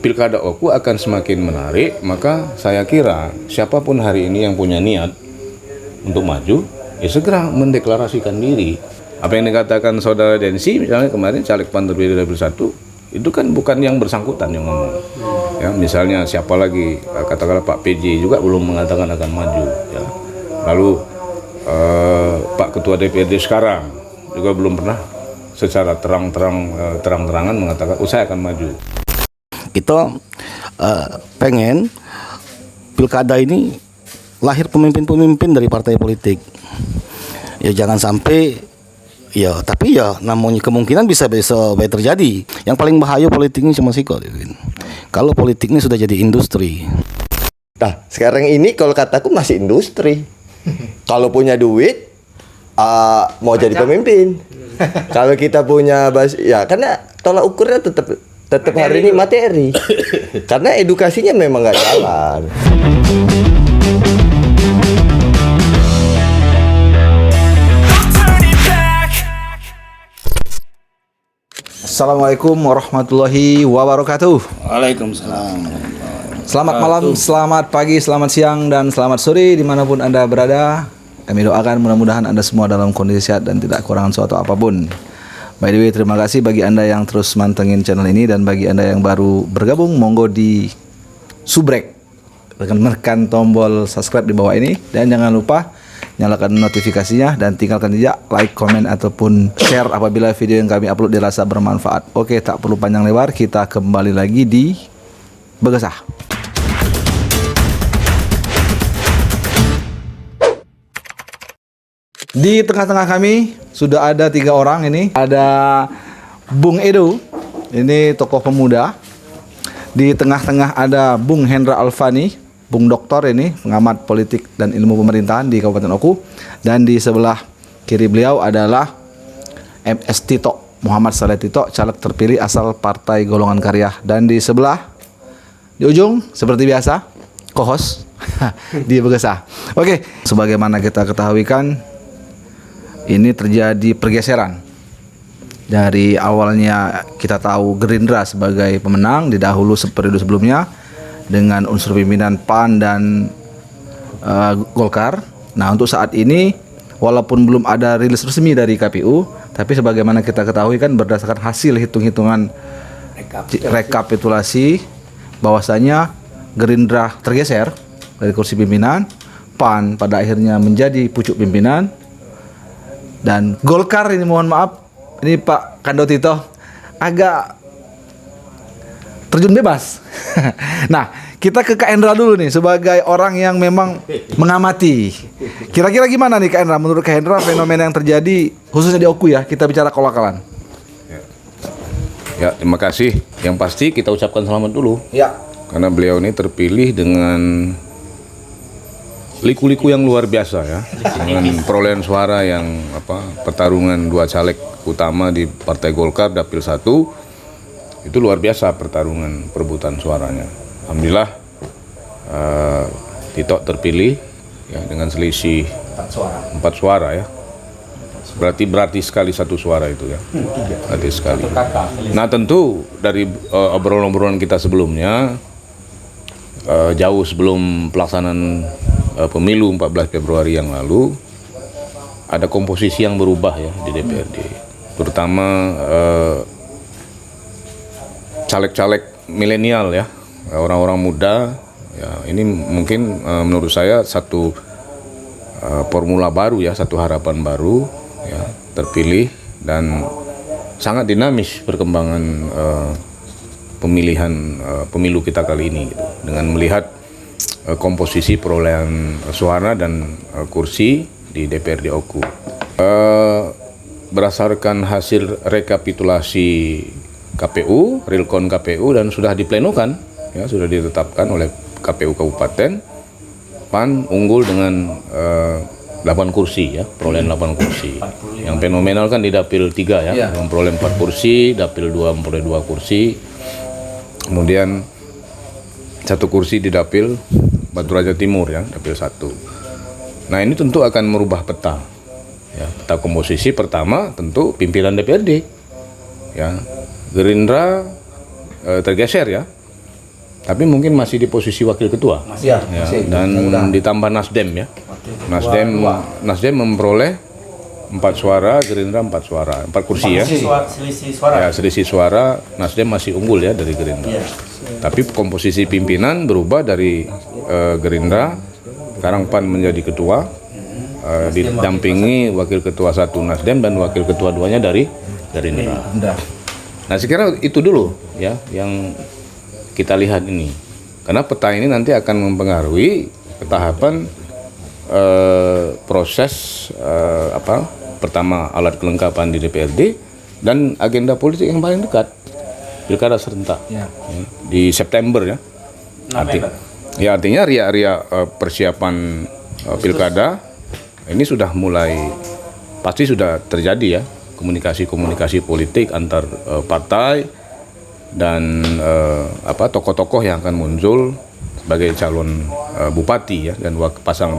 Pilkada Oku akan semakin menarik. Maka saya kira siapapun hari ini yang punya niat untuk maju, ya segera mendeklarasikan diri. Apa yang dikatakan saudara Densi misalnya kemarin caleg PAN terpilih Dapil 1, itu kan bukan yang bersangkutan yang ngomong. Ya, misalnya siapa lagi, katakanlah Pak PJ juga belum mengatakan akan maju. Ya. Lalu Pak Ketua DPRD sekarang juga belum pernah secara terang-terangan mengatakan saya akan maju. Kita pengen pilkada ini lahir pemimpin-pemimpin dari partai politik. Ya jangan sampai ya, tapi ya namanya kemungkinan bisa baik terjadi. Yang paling bahaya politik ini cuma sikot. Kalau politik ini sudah jadi industri. Nah, sekarang ini kalau kataku masih industri. Kalau punya duit, mau jadi pemimpin. Kalau kita punya ya karena tolak ukurnya tetap hari ini materi. Karena edukasinya memang nggak jalan. Assalamualaikum warahmatullahi wabarakatuh. Waalaikumsalam. Selamat malam, selamat pagi, selamat siang, dan selamat sore dimanapun Anda berada. Kami doakan mudah-mudahan Anda semua dalam kondisi sehat dan tidak kekurangan suatu apapun. By the way, terima kasih bagi Anda yang terus mantengin channel ini, dan bagi Anda yang baru bergabung, monggo di subrek, tekan tombol subscribe di bawah ini, dan jangan lupa nyalakan notifikasinya dan tinggalkan jejak like, komen, ataupun share apabila video yang kami upload dirasa bermanfaat. Oke, tak perlu panjang lebar, kita kembali lagi di Begesah. Di tengah-tengah kami sudah ada 3 orang ini. Ada Bung Edo, ini tokoh pemuda. Di tengah-tengah ada Bung Hendra Alfani, Bung Doktor ini, pengamat politik dan ilmu pemerintahan di Kabupaten Oku. Dan di sebelah kiri beliau adalah MS Tito, Muhammad Saleh Tito, caleg terpilih asal Partai Golongan Karya. Dan di sebelah, di ujung, seperti biasa, co-host di Begesah. Oke, sebagaimana kita ketahui kan, ini terjadi pergeseran. Dari awalnya kita tahu Gerindra sebagai pemenang di dahulu periode sebelumnya dengan unsur pimpinan PAN dan Golkar. Nah, untuk saat ini walaupun belum ada rilis resmi dari KPU, tapi sebagaimana kita ketahui kan berdasarkan hasil hitung-hitungan rekapitulasi bahwasanya Gerindra tergeser dari kursi pimpinan, PAN pada akhirnya menjadi pucuk pimpinan, dan Golkar ini, mohon maaf, ini Pak Kando Tito agak terjun bebas. Nah, kita ke Kak Hendra dulu nih sebagai orang yang memang mengamati. Kira-kira gimana nih Kak Hendra, menurut Kak Hendra fenomena yang terjadi khususnya di Oku ya, kita bicara kolakalan. Ya, terima kasih. Yang pasti kita ucapkan selamat dulu. Ya. Karena beliau ini terpilih dengan liku-liku yang luar biasa ya, dengan perolehan suara yang pertarungan 2 caleg utama di Partai Golkar Dapil 1 itu luar biasa pertarungan perebutan suaranya. Alhamdulillah Tito terpilih ya dengan selisih 4 suara ya. Berarti sekali 1 suara itu ya. Berarti sekali. Nah, tentu dari obrolan-obrolan kita sebelumnya, jauh sebelum pelaksanaan pemilu 14 Februari yang lalu, ada komposisi yang berubah ya di DPRD, terutama caleg-caleg milenial ya, orang-orang muda ya. Ini mungkin menurut saya satu formula baru ya, satu harapan baru ya, terpilih, dan sangat dinamis perkembangan pemilihan pemilu kita kali ini gitu, dengan melihat komposisi perolehan suara dan kursi di DPRD Oku. Berdasarkan hasil rekapitulasi KPU, Realkon KPU, dan sudah diplenokan ya, sudah ditetapkan oleh KPU Kabupaten, PAN unggul dengan 8 kursi ya, perolehan 8 kursi. Yang fenomenal kan di Dapil 3 ya, memperoleh 4 kursi, Dapil 2 memperoleh 2 kursi. Kemudian 1 kursi di Dapil Batu Raja Timur ya, Dapil 1. Nah, ini tentu akan merubah peta ya, peta komposisi. Pertama tentu pimpinan DPRD ya, Gerindra tergeser ya, tapi mungkin masih di posisi wakil ketua. Ya, Ya, dan ditambah Nasdem ya. Nasdem memperoleh 4 suara, Gerindra 4 suara, 4 kursi ya. Selisih suara. Ya, selisih suara Nasdem masih unggul ya dari Gerindra. Tapi komposisi pimpinan berubah dari Gerindra, sekarang PAN menjadi ketua, didampingi wakil ketua 1 Nasdem dan wakil ketua 2-nya dari Gerindra. Nah, sekiranya itu dulu ya yang kita lihat ini. Karena peta ini nanti akan mempengaruhi ketahapan proses pertama alat kelengkapan di DPRD dan agenda politik yang paling dekat, pilkada serentak di September ya. Artinya ria-ria persiapan pilkada ini sudah mulai, pasti sudah terjadi ya komunikasi politik antar partai dan tokoh-tokoh yang akan muncul sebagai calon bupati ya dan pasangan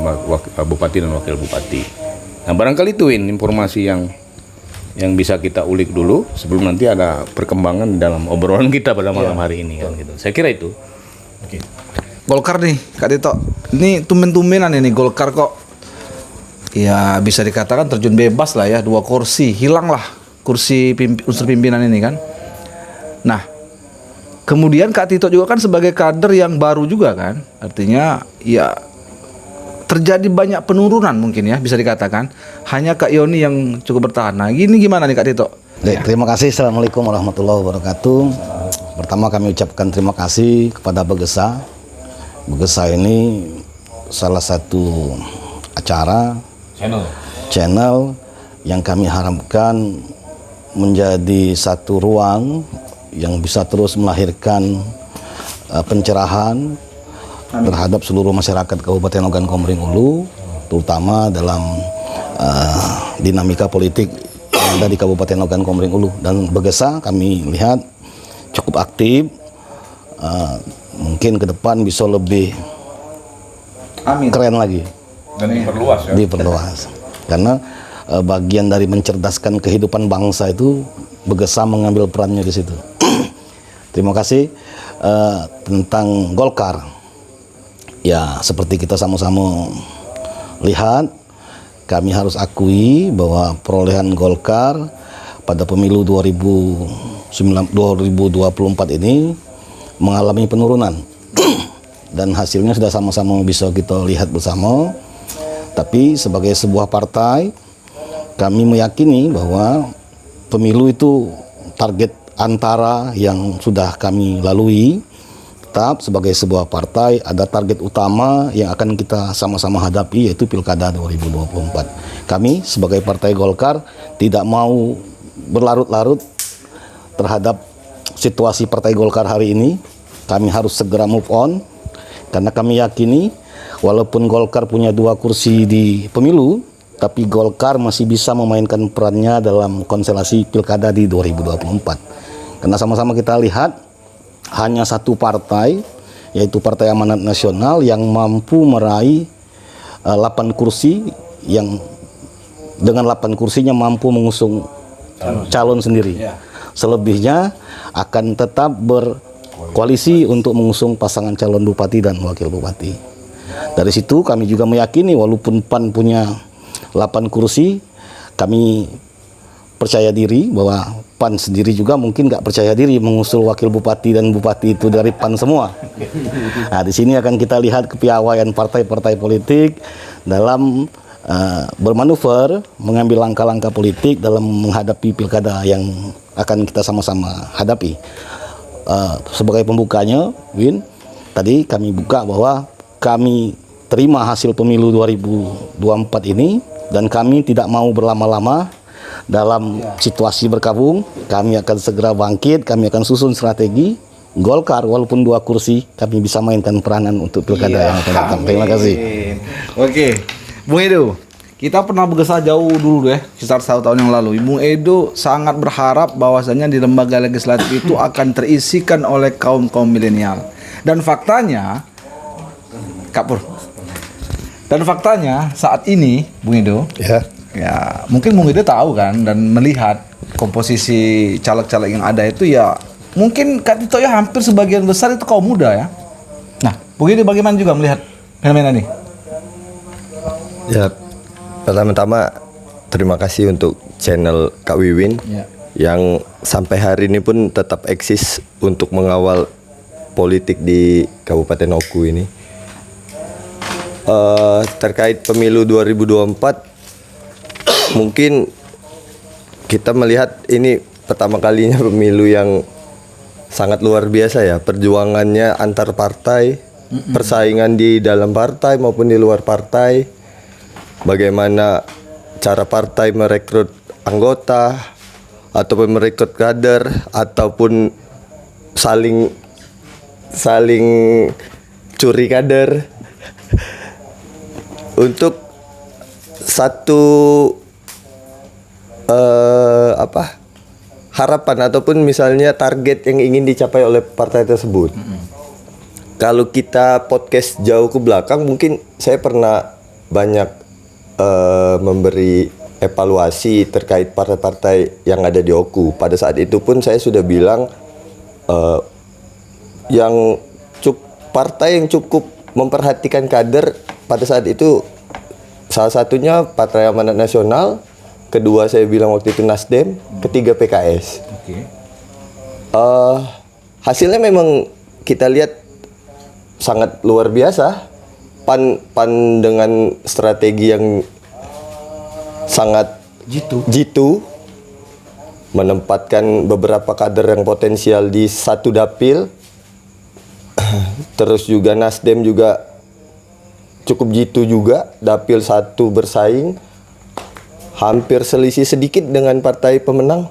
bupati dan wakil bupati. Nah, barangkali itu informasi yang bisa kita ulik dulu sebelum nanti ada perkembangan dalam obrolan kita pada malam hari ini kan gitu. Saya kira itu. Golkar nih, Kak Dito. Ini tumben-tumbenan ini Golkar kok. Ya bisa dikatakan terjun bebas lah ya, 2 kursi, hilanglah kursi unsur pimpinan ini kan. Nah, kemudian Kak Tito juga kan sebagai kader yang baru juga kan, artinya ya terjadi banyak penurunan mungkin ya bisa dikatakan. Hanya Kak Yoni yang cukup bertahan. Nah, gini gimana nih Kak Tito? Terima kasih. Assalamualaikum warahmatullahi wabarakatuh. Pertama kami ucapkan terima kasih kepada Begesa. Begesa ini salah satu acara channel yang kami harapkan menjadi satu ruang yang bisa terus melahirkan pencerahan terhadap seluruh masyarakat Kabupaten Ogan Komering Ulu, terutama dalam dinamika politik yang ada di Kabupaten Ogan Komering Ulu. Dan Begesa kami lihat cukup aktif, mungkin ke depan bisa lebih keren lagi Dan diperluas ya. diperluas. Karena bagian dari mencerdaskan kehidupan bangsa itu Begesa mengambil perannya di situ. Terima kasih. Tentang Golkar, ya seperti kita sama-sama lihat, kami harus akui bahwa perolehan Golkar pada pemilu 2024 ini mengalami penurunan dan hasilnya sudah sama-sama bisa kita lihat bersama. Tapi sebagai sebuah partai, kami meyakini bahwa pemilu itu target antara yang sudah kami lalui. Tetap sebagai sebuah partai ada target utama yang akan kita sama-sama hadapi, yaitu Pilkada 2024. Kami sebagai Partai Golkar tidak mau berlarut-larut terhadap situasi Partai Golkar hari ini. Kami harus segera move on, karena kami yakini walaupun Golkar punya 2 kursi di pemilu, tapi Golkar masih bisa memainkan perannya dalam konstelasi Pilkada di 2024. Karena sama-sama kita lihat hanya satu partai, yaitu Partai Amanat Nasional, yang mampu meraih 8 kursi, yang dengan 8 kursinya mampu mengusung calon sendiri. Selebihnya akan tetap berkoalisi untuk mengusung pasangan calon bupati dan wakil bupati. Dari situ kami juga meyakini walaupun PAN punya 8 kursi, kami percaya diri bahwa PAN sendiri juga mungkin nggak percaya diri mengusul wakil bupati dan bupati itu dari PAN semua. Nah, di sini akan kita lihat kepiawaian partai-partai politik dalam bermanuver, mengambil langkah-langkah politik dalam menghadapi pilkada yang akan kita sama-sama hadapi. Sebagai pembukanya, Win, tadi kami buka bahwa kami terima hasil pemilu 2024 ini dan kami tidak mau berlama-lama dalam situasi berkabung. Kami akan segera bangkit, kami akan susun strategi Golkar walaupun 2 kursi kami bisa mainkan peranan untuk pilkada yang akan datang. Terima kasih. Oke, Bung Edo, kita pernah Begesa jauh dulu ya, sekitar 1 tahun yang lalu. Bung Edo sangat berharap bahwasanya di lembaga legislatif itu akan terisikan oleh kaum milenial. Dan faktanya, Kak Pur, dan faktanya saat ini, Bung Edo, ya mungkin Bung Edo tahu kan dan melihat komposisi caleg-caleg yang ada itu ya mungkin Kak Tito ya hampir sebagian besar itu kaum muda ya. Nah, begini bagaimana juga melihat fenomena ini? Ya, pertama-tama terima kasih untuk channel Kak Wiwin Ya. yang sampai hari ini pun tetap eksis untuk mengawal politik di Kabupaten Oku ini. Terkait pemilu 2024, mungkin kita melihat ini pertama kalinya pemilu yang sangat luar biasa ya, perjuangannya antar partai, persaingan di dalam partai maupun di luar partai, bagaimana cara partai merekrut anggota ataupun merekrut kader ataupun saling curi kader untuk satu harapan ataupun misalnya target yang ingin dicapai oleh partai tersebut. Kalau kita podcast jauh ke belakang, mungkin saya pernah banyak memberi evaluasi terkait partai-partai yang ada di Oku. Pada saat itu pun saya sudah bilang partai yang cukup memperhatikan kader pada saat itu salah satunya Partai Amanat Nasional, kedua saya bilang waktu itu Nasdem, ketiga PKS. Hasilnya memang kita lihat sangat luar biasa. Pan dengan strategi yang sangat jitu menempatkan beberapa kader yang potensial di satu dapil. Terus juga Nasdem juga cukup jitu juga, dapil satu bersaing. Hampir selisih sedikit dengan partai pemenang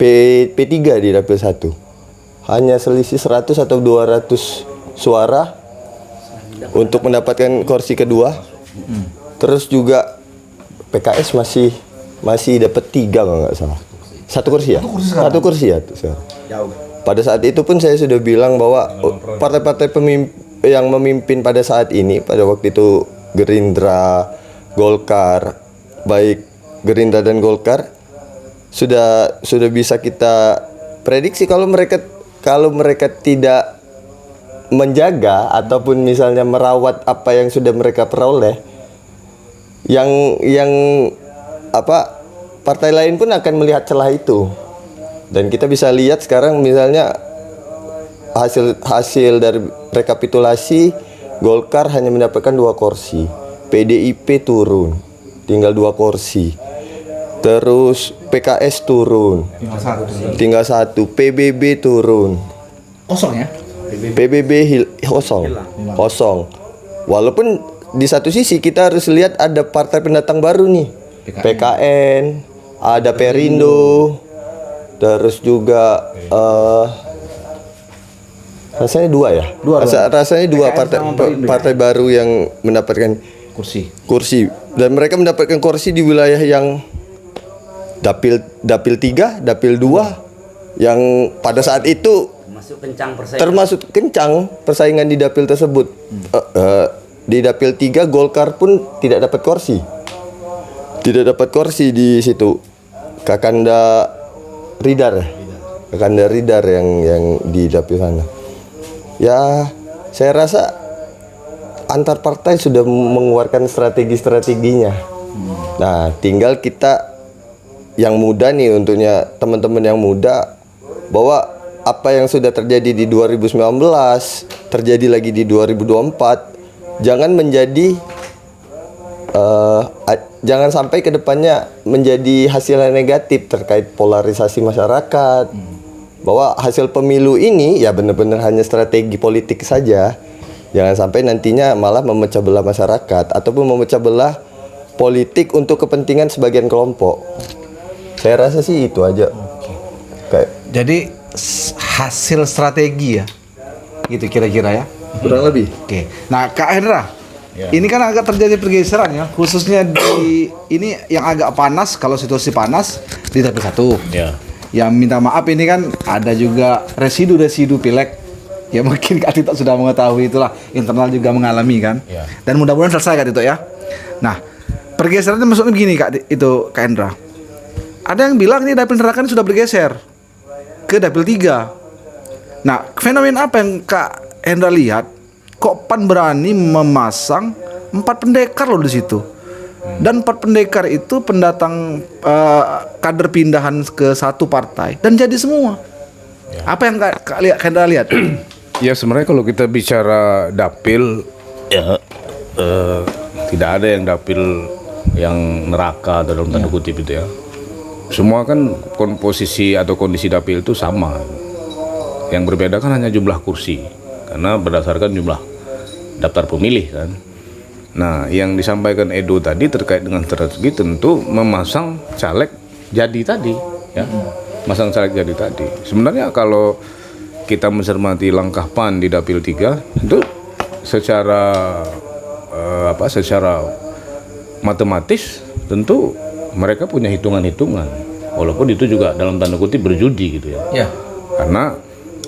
P3 di dapil 1. Hanya selisih 100 atau 200 suara untuk mendapatkan kursi kedua. Terus juga PKS masih dapat 3 kalau nggak salah. Satu kursi ya? Satu kursi ya. Pada saat itu pun saya sudah bilang bahwa partai-partai yang memimpin pada saat ini, pada waktu itu Gerindra, Golkar, baik Gerindra dan Golkar sudah bisa kita prediksi kalau mereka tidak menjaga ataupun misalnya merawat apa yang sudah mereka peroleh, partai lain pun akan melihat celah itu. Dan kita bisa lihat sekarang misalnya hasil dari rekapitulasi, Golkar hanya mendapatkan 2 kursi, PDIP turun tinggal 2 kursi, terus PKS turun tinggal 1, PBB turun Kosong ya? PBB kosong. Walaupun di satu sisi kita harus lihat ada partai pendatang baru nih, PKN, ada Perindo, terus juga rasanya 2 ya? Rasanya 2 partai baru yang mendapatkan kursi. Dan mereka mendapatkan kursi di wilayah yang dapil 3, dapil 2 yang pada saat itu termasuk kencang persaingan di dapil tersebut. Di dapil 3 Golkar pun tidak dapat kursi. Tidak dapat kursi di situ. Kakanda Ridar yang di dapil sana. Ya, saya rasa antar partai sudah mengeluarkan strategi-strateginya. Nah, tinggal kita yang muda nih, untuknya teman-teman yang muda, bahwa apa yang sudah terjadi di 2019 terjadi lagi di 2024, jangan sampai kedepannya menjadi hasil yang negatif terkait polarisasi masyarakat. Bahwa hasil pemilu ini ya benar-benar hanya strategi politik saja. Jangan sampai nantinya malah memecah belah masyarakat ataupun memecah belah politik untuk kepentingan sebagian kelompok. Saya rasa sih itu aja. Jadi hasil strategi ya, gitu kira-kira ya. Kurang lebih. Oke. Nah, Kak Hendra, ini kan agak terjadi pergeseran ya, khususnya di ini yang agak panas, kalau situasi panas di dapil 1. Ya. Yang minta maaf ini kan ada juga residu pileg. Ya mungkin Kak Tito sudah mengetahui, itulah internal juga mengalami kan. Ya. Dan mudah-mudahan selesai Kak Tito ya. Nah, pergeserannya maksudnya begini Kak Hendra. Ada yang bilang ini dapil neraka ini sudah bergeser ke dapil 3. Nah, fenomena apa yang Kak Hendra lihat? Kok PAN berani memasang 4 pendekar loh di situ? Dan 4 pendekar itu pendatang kader pindahan ke satu partai dan jadi semua. Apa yang Kak Hendra lihat? Ya sebenarnya kalau kita bicara dapil ya tidak ada yang dapil yang neraka dalam tanda kutip itu ya. Semua kan komposisi atau kondisi dapil itu sama. Yang berbeda kan hanya jumlah kursi karena berdasarkan jumlah daftar pemilih kan. Nah, yang disampaikan Edo tadi terkait dengan strategi tentu memasang caleg jadi tadi ya. Masang caleg jadi tadi. Sebenarnya kalau kita mencermati langkah PAN di dapil 3 itu secara secara matematis tentu mereka punya hitungan-hitungan. Walaupun itu juga dalam tanda kutip berjudi gitu ya. Karena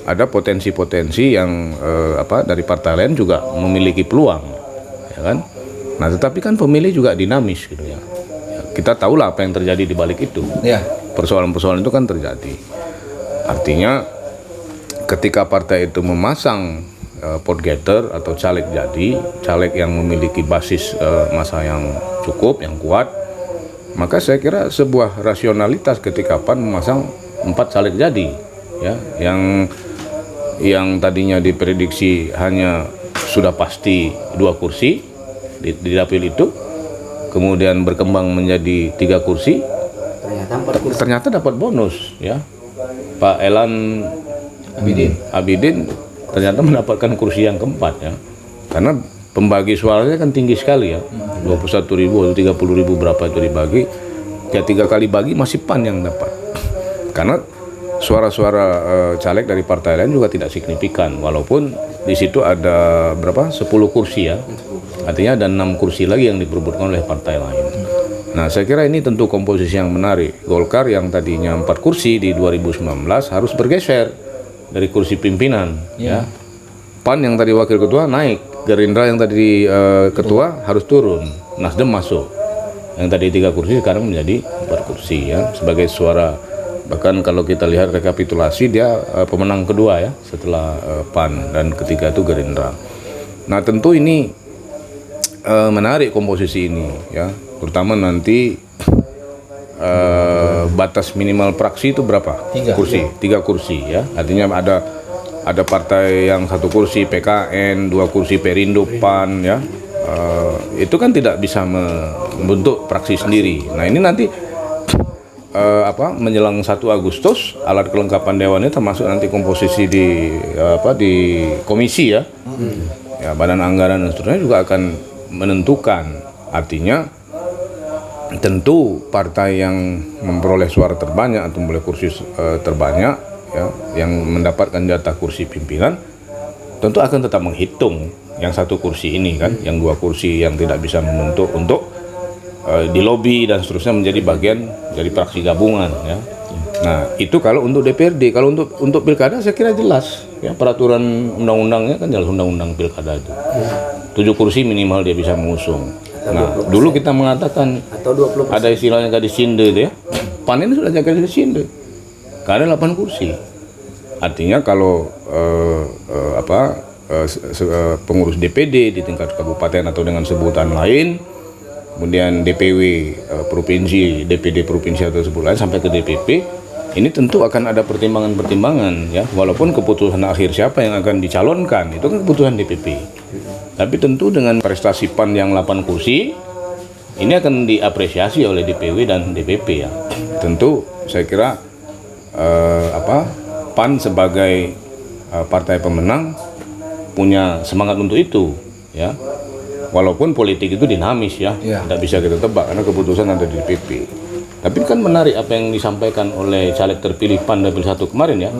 ada potensi-potensi yang dari partai lain juga memiliki peluang, ya kan? Nah, tetapi kan pemilih juga dinamis gitu ya. Kita tahulah apa yang terjadi di balik itu. Persoalan-persoalan itu kan terjadi. Artinya ketika partai itu memasang vote getter atau caleg jadi, caleg yang memiliki basis massa yang cukup, yang kuat, maka saya kira sebuah rasionalitas ketika PAN memasang 4 caleg jadi, ya, yang tadinya diprediksi hanya sudah pasti 2 kursi di dapil itu, kemudian berkembang menjadi 3 kursi, ternyata dapat bonus, ya. Pak Elan Abidin ternyata mendapatkan kursi yang keempat ya, karena pembagi suaranya kan tinggi sekali ya, 21.000 atau 30.000 berapa itu dibagi, ya 3 kali bagi masih PAN yang dapat, karena suara-suara caleg dari partai lain juga tidak signifikan, walaupun di situ ada berapa 10 kursi ya, artinya ada 6 kursi lagi yang diperebutkan oleh partai lain. Nah, saya kira ini tentu komposisi yang menarik. Golkar yang tadinya 4 kursi di 2019 harus bergeser dari kursi pimpinan, ya. PAN yang tadi wakil ketua naik, Gerindra yang tadi ketua harus turun, Nasdem masuk. Yang tadi 3 kursi sekarang menjadi 4 kursi ya, sebagai suara. Bahkan kalau kita lihat rekapitulasi dia pemenang kedua ya setelah PAN, dan ketiga itu Gerindra. Nah, tentu ini menarik komposisi ini ya, terutama nanti batas minimal praksi itu berapa? 3 kursi, 3 kursi ya. Artinya ada partai yang 1 kursi PKN, 2 kursi Perindo, PAN ya. Itu kan tidak bisa membentuk praksi sendiri. Nah, ini nanti menjelang 1 Agustus alat kelengkapan dewannya termasuk nanti komposisi di komisi ya. Ya, badan anggaran dan seterusnya juga akan menentukan. Artinya tentu partai yang memperoleh suara terbanyak atau memperoleh kursi terbanyak ya, yang mendapatkan jatah kursi pimpinan tentu akan tetap menghitung yang 1 kursi ini kan, yang 2 kursi yang tidak bisa membentuk untuk di lobi dan seterusnya menjadi bagian dari praksi gabungan ya. Nah, itu kalau untuk DPRD. Kalau untuk pilkada saya kira jelas ya, peraturan undang-undangnya kan jelas, undang-undang pilkada itu 7 kursi minimal dia bisa mengusung. Nah, dulu kita mengatakan ada istilahnya gadis sinde itu ya. PAN ini sudah jadi gadis sinde karena 8 kursi. Artinya kalau pengurus DPD di tingkat kabupaten atau dengan sebutan lain, kemudian DPW provinsi, DPD provinsi atau sebutan lain sampai ke DPP, ini tentu akan ada pertimbangan-pertimbangan ya, walaupun keputusan akhir siapa yang akan dicalonkan itu kan keputusan DPP. Tapi tentu dengan prestasi PAN yang 8 kursi ini akan diapresiasi oleh DPW dan DPP ya. Tentu saya kira PAN sebagai partai pemenang punya semangat untuk itu ya. Walaupun politik itu dinamis ya, tidak bisa kita tebak karena keputusan ada di DPP. Tapi kan menarik apa yang disampaikan oleh caleg terpilih PAN dapil 1 kemarin ya.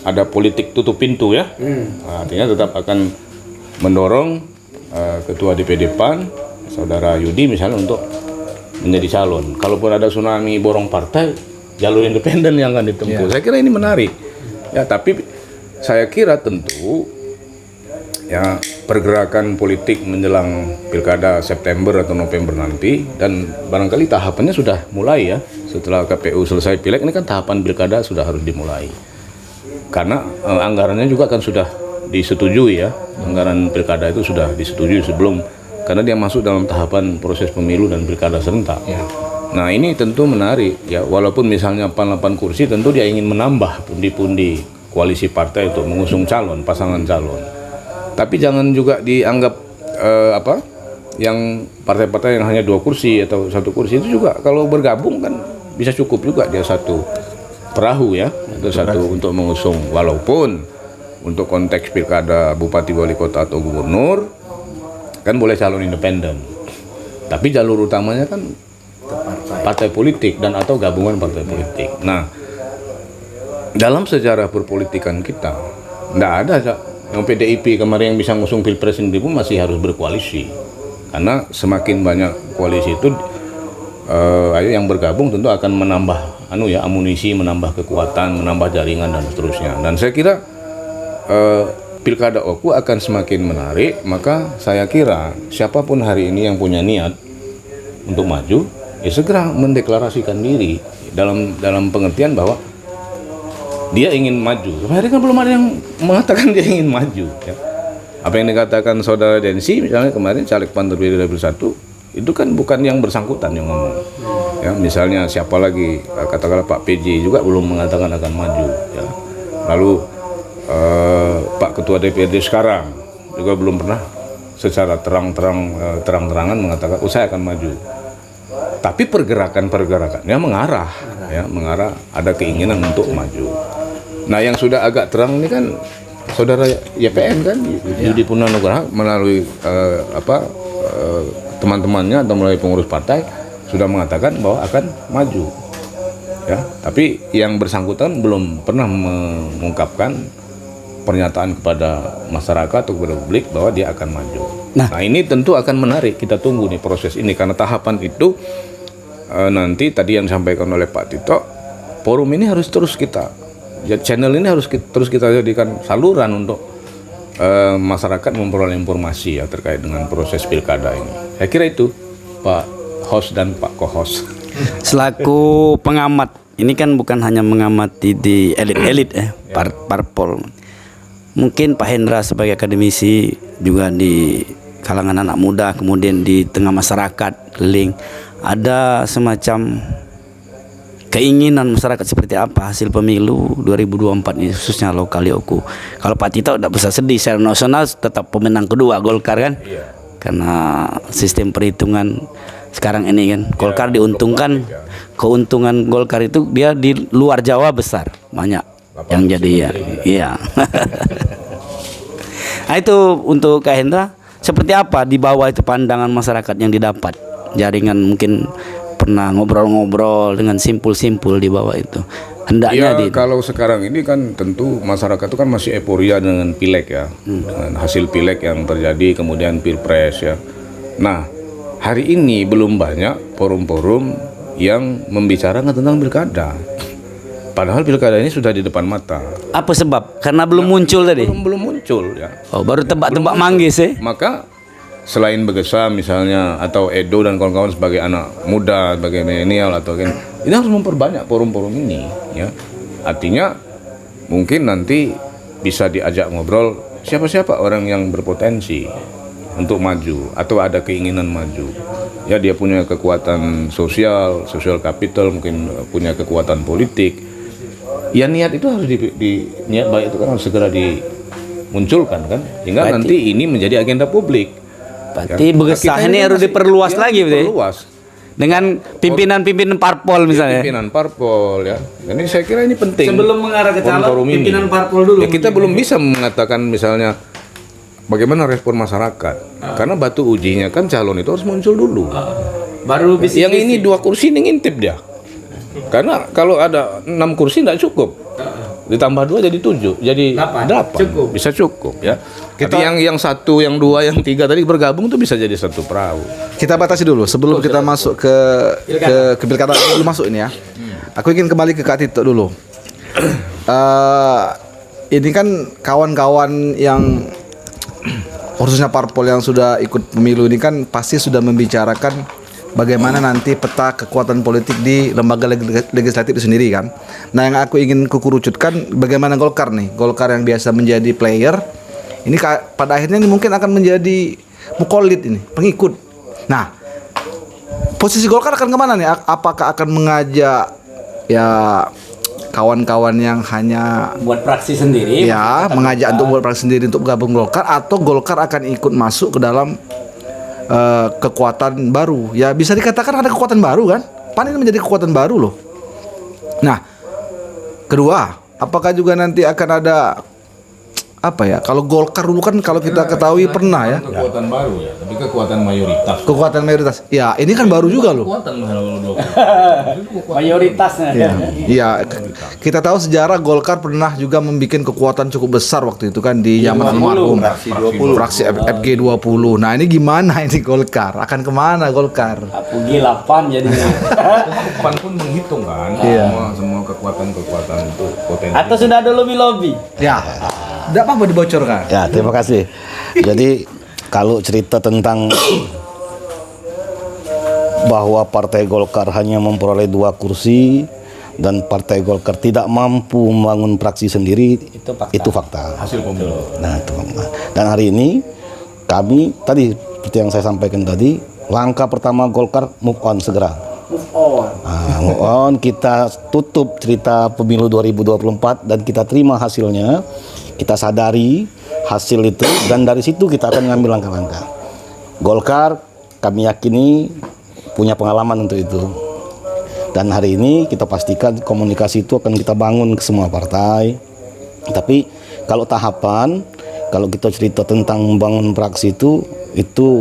Ada politik tutup pintu ya. Nah, artinya tetap akan mendorong ketua DPD PAN, saudara Yudi misalnya, untuk menjadi calon. Kalaupun ada tsunami borong partai, jalur independen yang akan ditempuh. Saya kira ini menarik. Ya, tapi saya kira tentu ya pergerakan politik menjelang pilkada September atau November nanti, dan barangkali tahapannya sudah mulai ya, setelah KPU selesai pileg ini kan tahapan pilkada sudah harus dimulai. karena anggarannya juga kan sudah disetujui ya, anggaran pilkada itu sudah disetujui sebelum, karena dia masuk dalam tahapan proses pemilu dan pilkada serentak. Nah ini tentu menarik ya, walaupun misalnya PAN 8 kursi, tentu dia ingin menambah pundi-pundi koalisi partai untuk mengusung calon, pasangan calon. Tapi jangan juga dianggap yang partai-partai yang hanya 2 kursi atau 1 kursi itu juga kalau bergabung kan bisa cukup juga dia satu perahu ya, atau satu untuk mengusung, walaupun untuk konteks pilkada bupati, wali kota atau gubernur kan boleh calon independen, tapi jalur utamanya kan partai politik dan atau gabungan partai politik. Nah, dalam sejarah perpolitikan kita tidak ada yang PDIP kemarin yang bisa ngusung pilpres sendiri pun masih harus berkoalisi, karena semakin banyak koalisi itu yang bergabung tentu akan menambah amunisi, menambah kekuatan, menambah jaringan dan seterusnya. Dan saya kira pilkada Oku akan semakin menarik. Maka saya kira siapapun hari ini yang punya niat untuk maju ya segera mendeklarasikan diri dalam pengertian bahwa dia ingin maju. Kemarin kan belum ada yang mengatakan dia ingin maju ya. Apa yang dikatakan saudara Densi misalnya kemarin caleg PAN terpilih Dapil 1 itu kan bukan yang bersangkutan yang ngomong ya. Misalnya siapa lagi, katakanlah Pak PJ juga belum mengatakan akan maju ya. Lalu Pak Ketua DPRD sekarang juga belum pernah secara terang-terangan mengatakan saya akan maju. Tapi pergerakannya mengarah ada keinginan untuk maju. Nah yang sudah agak terang ini kan saudara YPN kan Yudi Purnanugraha melalui teman-temannya atau melalui pengurus partai sudah mengatakan bahwa akan maju ya, tapi yang bersangkutan belum pernah mengungkapkan pernyataan kepada masyarakat atau kepada publik bahwa dia akan maju. Nah ini tentu akan menarik, kita tunggu nih proses ini, karena tahapan itu nanti tadi yang disampaikan oleh Pak Tito, forum ini harus terus channel ini harus terus kita jadikan saluran untuk masyarakat memperoleh informasi ya terkait dengan proses pilkada ini. Saya kira itu Pak host dan Pak co-host. Selaku pengamat, ini kan bukan hanya mengamati di elit-elit parpol. Mungkin Pak Hendra sebagai akademisi juga di kalangan anak muda, kemudian di tengah masyarakat keliling, ada semacam keinginan masyarakat seperti apa hasil pemilu 2024 ini, khususnya lokal Oku. Kalau Pak Tito tidak bisa sedih, secara nasional tetap pemenang kedua Golkar kan, karena sistem perhitungan sekarang ini kan Golkar diuntungkan, keuntungan Golkar itu dia di luar Jawa besar banyak yang jadi ya. Nah itu untuk Kak Hendra, seperti apa di bawah itu pandangan masyarakat yang didapat, jaringan mungkin pernah ngobrol-ngobrol dengan simpul-simpul di bawah itu. Hendaknya kalau sekarang ini kan tentu masyarakat itu kan masih euforia dengan pileg ya, dengan hasil pileg yang terjadi, kemudian pilpres ya. Nah hari ini belum banyak forum-forum yang membicarakan tentang pilkada. Padahal pilkada ini sudah di depan mata. Apa sebab? Karena belum muncul tadi. Belum muncul ya. Oh, baru tebak-tebak manggis ya. Maka selain Begesa misalnya atau Edo dan kawan-kawan sebagai anak muda, sebagai milenial atau kan, ini harus memperbanyak forum-forum ini ya. Artinya mungkin nanti bisa diajak ngobrol siapa-siapa orang yang berpotensi untuk maju atau ada keinginan maju. Ya dia punya kekuatan social capital, mungkin punya kekuatan politik. Ya niat itu harus niat baik itu kan harus segera dimunculkan kan, hingga nanti ini menjadi agenda publik. Berarti Begesa ini harus diperluas lagi betul. Diperluas. Dengan pimpinan-pimpinan parpol misalnya. Pimpinan parpol ya. Ini saya kira ini penting. Sebelum mengarah ke calon, pimpinan parpol dulu. Ya, kita belum bisa mengatakan misalnya bagaimana respon masyarakat. Karena batu ujinya kan calon itu harus muncul dulu. Baru bisa. Yang ini 2 kursi ini ngintip dia. Karena kalau ada 6 kursi tidak cukup. Ditambah 2 jadi 7, jadi 8. Cukup. Bisa cukup ya. Kita yang 1, yang 2, yang 3 tadi bergabung tuh bisa jadi satu perahu. Kita batasi dulu sebelum kita masuk ke pilkada dulu masuk ini ya. Aku ingin kembali ke Kak Tito dulu. Ini kan kawan-kawan yang khususnya parpol yang sudah ikut pemilu ini kan pasti sudah membicarakan bagaimana nanti peta kekuatan politik di lembaga legislatif itu sendiri kan. Nah, yang aku ingin kukerucutkan bagaimana Golkar nih. Golkar yang biasa menjadi player ini pada akhirnya ini mungkin akan menjadi mukolid ini, pengikut. Nah, posisi Golkar akan kemana nih? Apakah akan mengajak ya kawan-kawan yang hanya Buat praksi sendiri. ya mengajak untuk buat praksi sendiri untuk gabung Golkar, atau Golkar akan ikut masuk ke dalam kekuatan baru? Ya bisa dikatakan ada kekuatan baru kan? PAN ini menjadi kekuatan baru loh. Nah, kedua, apakah juga nanti akan ada apa ya? Kalau Golkar dulu kan kalau kita ketahui pernah ya Kekuatan baru ya, tapi kekuatan mayoritas. kekuatan mayoritas. Ya ini kan baru juga loh. Kekuatan Mayoritasnya. Iya, kita tahu sejarah Golkar pernah juga membuat kekuatan cukup besar waktu itu kan di zaman almarhum fraksi FG20. Nah ini gimana ini Golkar? Akan kemana Golkar? Apugi 8 jadinya. PAN pun menghitung kan Iya. semua kekuatan-kekuatan itu potensi. Atau sudah ada lobby-lobby? Ya, tidak apa-apa dibocorkan. Ya, terima kasih. Jadi kalau cerita tentang bahwa Partai Golkar hanya memperoleh 2 kursi dan Partai Golkar tidak mampu membangun praksi sendiri, itu fakta. Hasil pemilu. Nah, itu fakta. Dan hari ini kami tadi seperti yang saya sampaikan tadi, langkah pertama Golkar move on segera. Move on, kita tutup cerita pemilu 2024 dan kita terima hasilnya. Kita sadari hasil itu dan dari situ kita akan mengambil langkah-langkah. Golkar kami yakini punya pengalaman untuk itu. Dan hari ini kita pastikan komunikasi itu akan kita bangun ke semua partai. Tapi kalau tahapan, kalau kita cerita tentang membangun praksi itu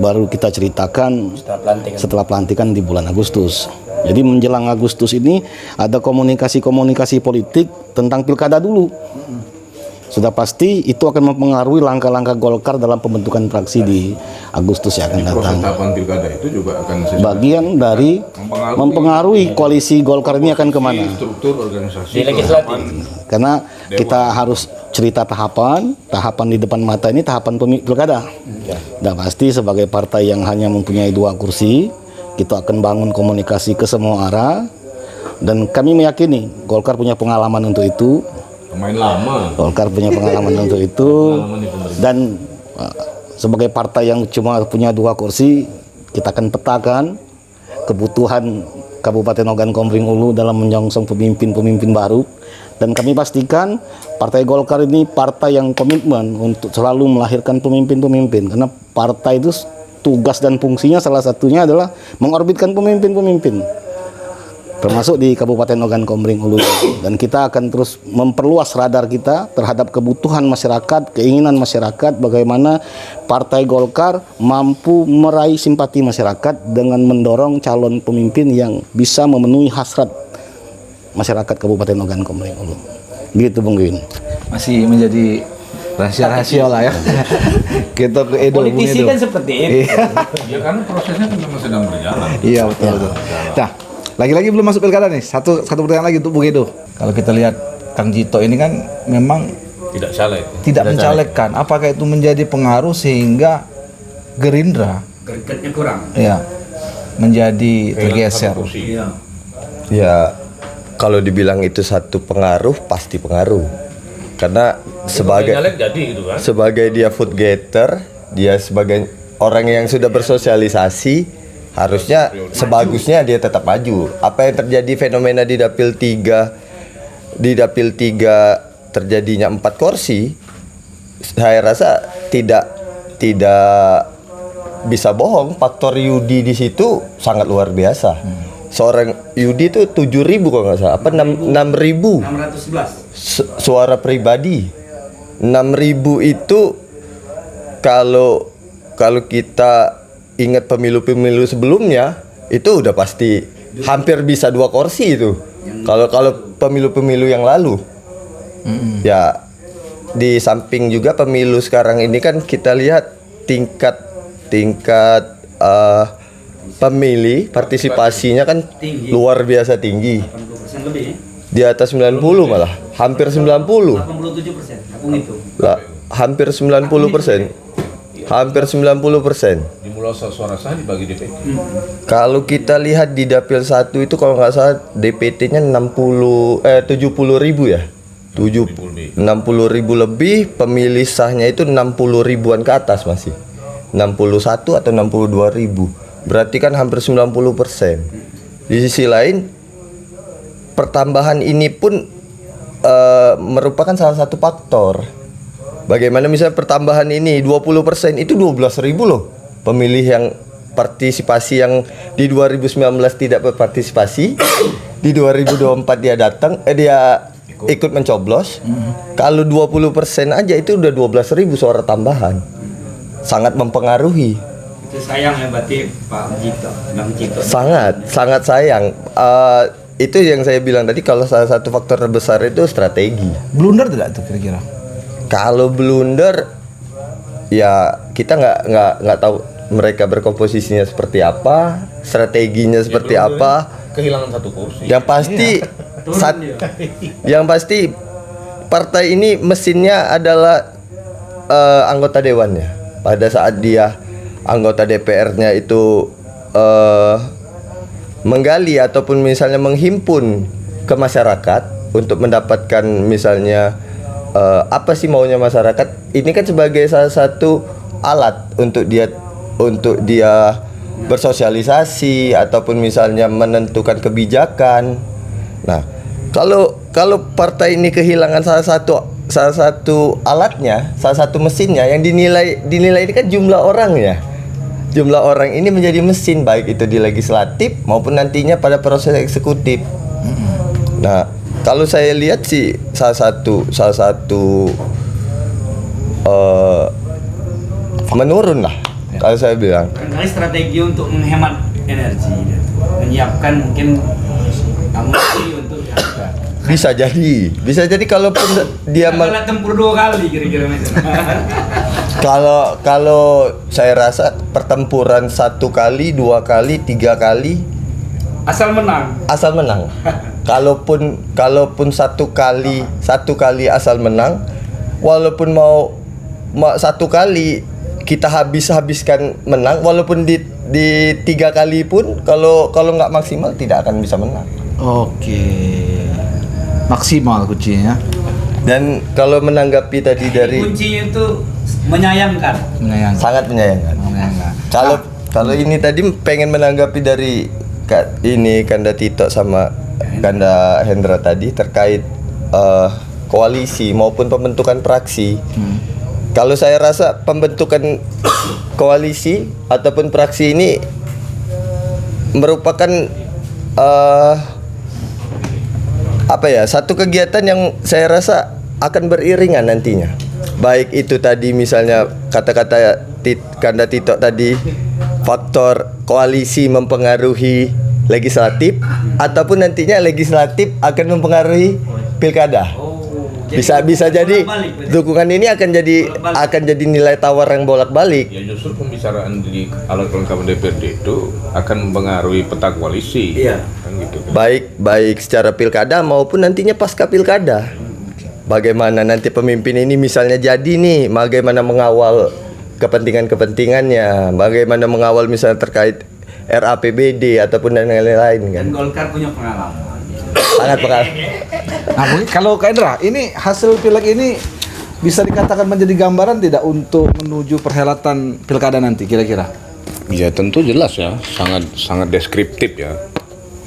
baru kita ceritakan setelah pelantikan di bulan Agustus. Jadi menjelang Agustus ini ada komunikasi politik tentang pilkada dulu. Sudah pasti itu akan mempengaruhi langkah-langkah Golkar dalam pembentukan praksi di Agustus yang akan datang. Proses tahapan pilkada itu juga akan Bagian dari mempengaruhi koalisi Golkar ini akan kemana. struktur organisasi Di legislatif. Karena kita harus cerita tahapan di depan mata ini tahapan pilkada. Dan pasti sebagai partai yang hanya mempunyai 2 kursi, kita akan bangun komunikasi ke semua arah. Dan kami meyakini Golkar punya pengalaman untuk itu. pemain lama. Golkar punya pengalaman untuk itu. Dan sebagai partai yang cuma punya 2 kursi, kita akan petakan kebutuhan Kabupaten Ogan Komering Ulu dalam menyongsong pemimpin-pemimpin baru. Dan kami pastikan Partai Golkar ini partai yang komitmen untuk selalu melahirkan pemimpin-pemimpin. Karena partai itu tugas dan fungsinya salah satunya adalah mengorbitkan pemimpin-pemimpin. Termasuk di Kabupaten Ogan Komering Ulu. Dan kita akan terus memperluas radar kita terhadap kebutuhan masyarakat, keinginan masyarakat, bagaimana Partai Golkar mampu meraih simpati masyarakat dengan mendorong calon pemimpin yang bisa memenuhi hasrat masyarakat Kabupaten Ogan Komering Ulu. Gitu Bung Gwin. Masih menjadi rahasia-rahasia lah ya. Kita ke Edo, Bung Politisi Edo. kan seperti itu. Ya karena prosesnya kan memang sedang berjalan. Iya betul. Nah, lagi-lagi belum masuk pilkada nih. Satu pertanyaan lagi untuk Bung Edo. Kalau kita lihat Kang Jito ini kan memang Tidak salah itu. tidak mencalekkan. Apakah itu menjadi pengaruh sehingga Gerindra Gregetnya kurang. ya menjadi tergeser? Ya, kalau dibilang itu satu pengaruh, pasti pengaruh. Karena sebagai sebagai dia food getter, dia sebagai orang yang sudah bersosialisasi, harusnya sebagusnya dia tetap maju. Apa yang terjadi fenomena di Dapil 3 terjadinya 4 kursi, saya rasa tidak bisa bohong. Faktor Yudi di situ sangat luar biasa. Seorang Yudi itu 7.000 kalau nggak salah, apa 6.000 611. suara pribadi. 6.000 itu kalau kita ingat pemilu-pemilu sebelumnya itu udah pasti hampir bisa 2 kursi itu. Kalau pemilu-pemilu yang lalu. Ya di samping juga pemilu sekarang ini kan kita lihat tingkat pemilih partisipasinya kan luar biasa tinggi. 80% lebih ya. Di atas 90 malah, hampir 90. 87%. Aku ngitung. Lah, hampir 90%. Hampir 90%. pulau suara sah dibagi DPT. Kalau kita lihat di Dapil 1 itu kalau nggak salah DPT-nya 70 ribu ya. 60 ribu lebih, pemilih sahnya itu 60 ribuan ke atas masih. 61 atau 62 ribu. Berarti kan hampir 90%. Di sisi lain, pertambahan ini pun merupakan salah satu faktor. Bagaimana misalnya pertambahan ini 20% itu 12.000 loh pemilih yang partisipasi yang di 2019 tidak berpartisipasi, di 2024 dia datang dia ikut mencoblos. Kalau 20% aja itu udah 12.000 suara tambahan. Sangat mempengaruhi. Itu sayang ya berarti Pak Cito, Bang Cito. Sangat sayang. Itu yang saya bilang tadi, kalau salah satu faktor terbesar itu strategi. Blunder tidak tuh kira-kira? Kalau blunder, ya kita nggak tahu mereka berkomposisinya seperti apa, strateginya seperti apa. Kehilangan satu kursi. Yang pasti, yang pasti partai ini mesinnya adalah anggota dewannya. Pada saat dia anggota DPR-nya itu menggali ataupun misalnya menghimpun ke masyarakat untuk mendapatkan misalnya apa sih maunya masyarakat, ini kan sebagai salah satu alat untuk dia bersosialisasi ataupun misalnya menentukan kebijakan. Nah, kalau partai ini kehilangan salah satu alatnya, salah satu mesinnya, yang dinilai ini kan jumlah orangnya. Jumlah orang ini menjadi mesin, baik itu di legislatif maupun nantinya pada proses eksekutif. Nah, kalau saya lihat sih salah satu menurun lah, kalau saya bilang. Barangkali strategi untuk menghemat energi, menyiapkan mungkin amunisi untuk Bisa jadi kalaupun dia alat tempur 2 kali kira-kira. Kalau saya rasa pertempuran 1 kali, 2 kali, 3 kali Asal menang. Kalaupun satu kali asal menang, walaupun mau 1 kali kita habiskan menang, walaupun di 3 kali pun kalau nggak maksimal tidak akan bisa menang. Oke. Maksimal kuncinya. Dan kalau menanggapi tadi dari kuncinya itu menyayangkan. sangat menyayangkan. Kalau ini tadi pengen menanggapi dari Kanda Tito sama Kanda Hendra tadi terkait koalisi maupun pembentukan praksi. Kalau saya rasa pembentukan koalisi ataupun praksi ini merupakan satu kegiatan yang saya rasa akan beriringan nantinya. Baik itu tadi misalnya kata-kata Kanda Tito tadi, faktor koalisi mempengaruhi legislatif, ataupun nantinya legislatif akan mempengaruhi pilkada. Bisa jadi dukungan ini akan jadi nilai tawar yang bolak-balik. Ya justru pembicaraan di alat kelengkapan DPRD itu akan mempengaruhi peta koalisi. Iya. Kan gitu kan. Baik secara pilkada maupun nantinya pasca pilkada. Bagaimana nanti pemimpin ini misalnya jadi nih, bagaimana mengawal kepentingannya, bagaimana mengawal misalnya terkait RAPBD ataupun dan lain-lain kan. Dan Golkar punya pengalaman. Sangat pengalaman. Nah, mungkin kalau Kak Indra, ini hasil pileg ini bisa dikatakan menjadi gambaran tidak untuk menuju perhelatan pilkada nanti kira-kira? Ya tentu jelas ya, sangat deskriptif ya.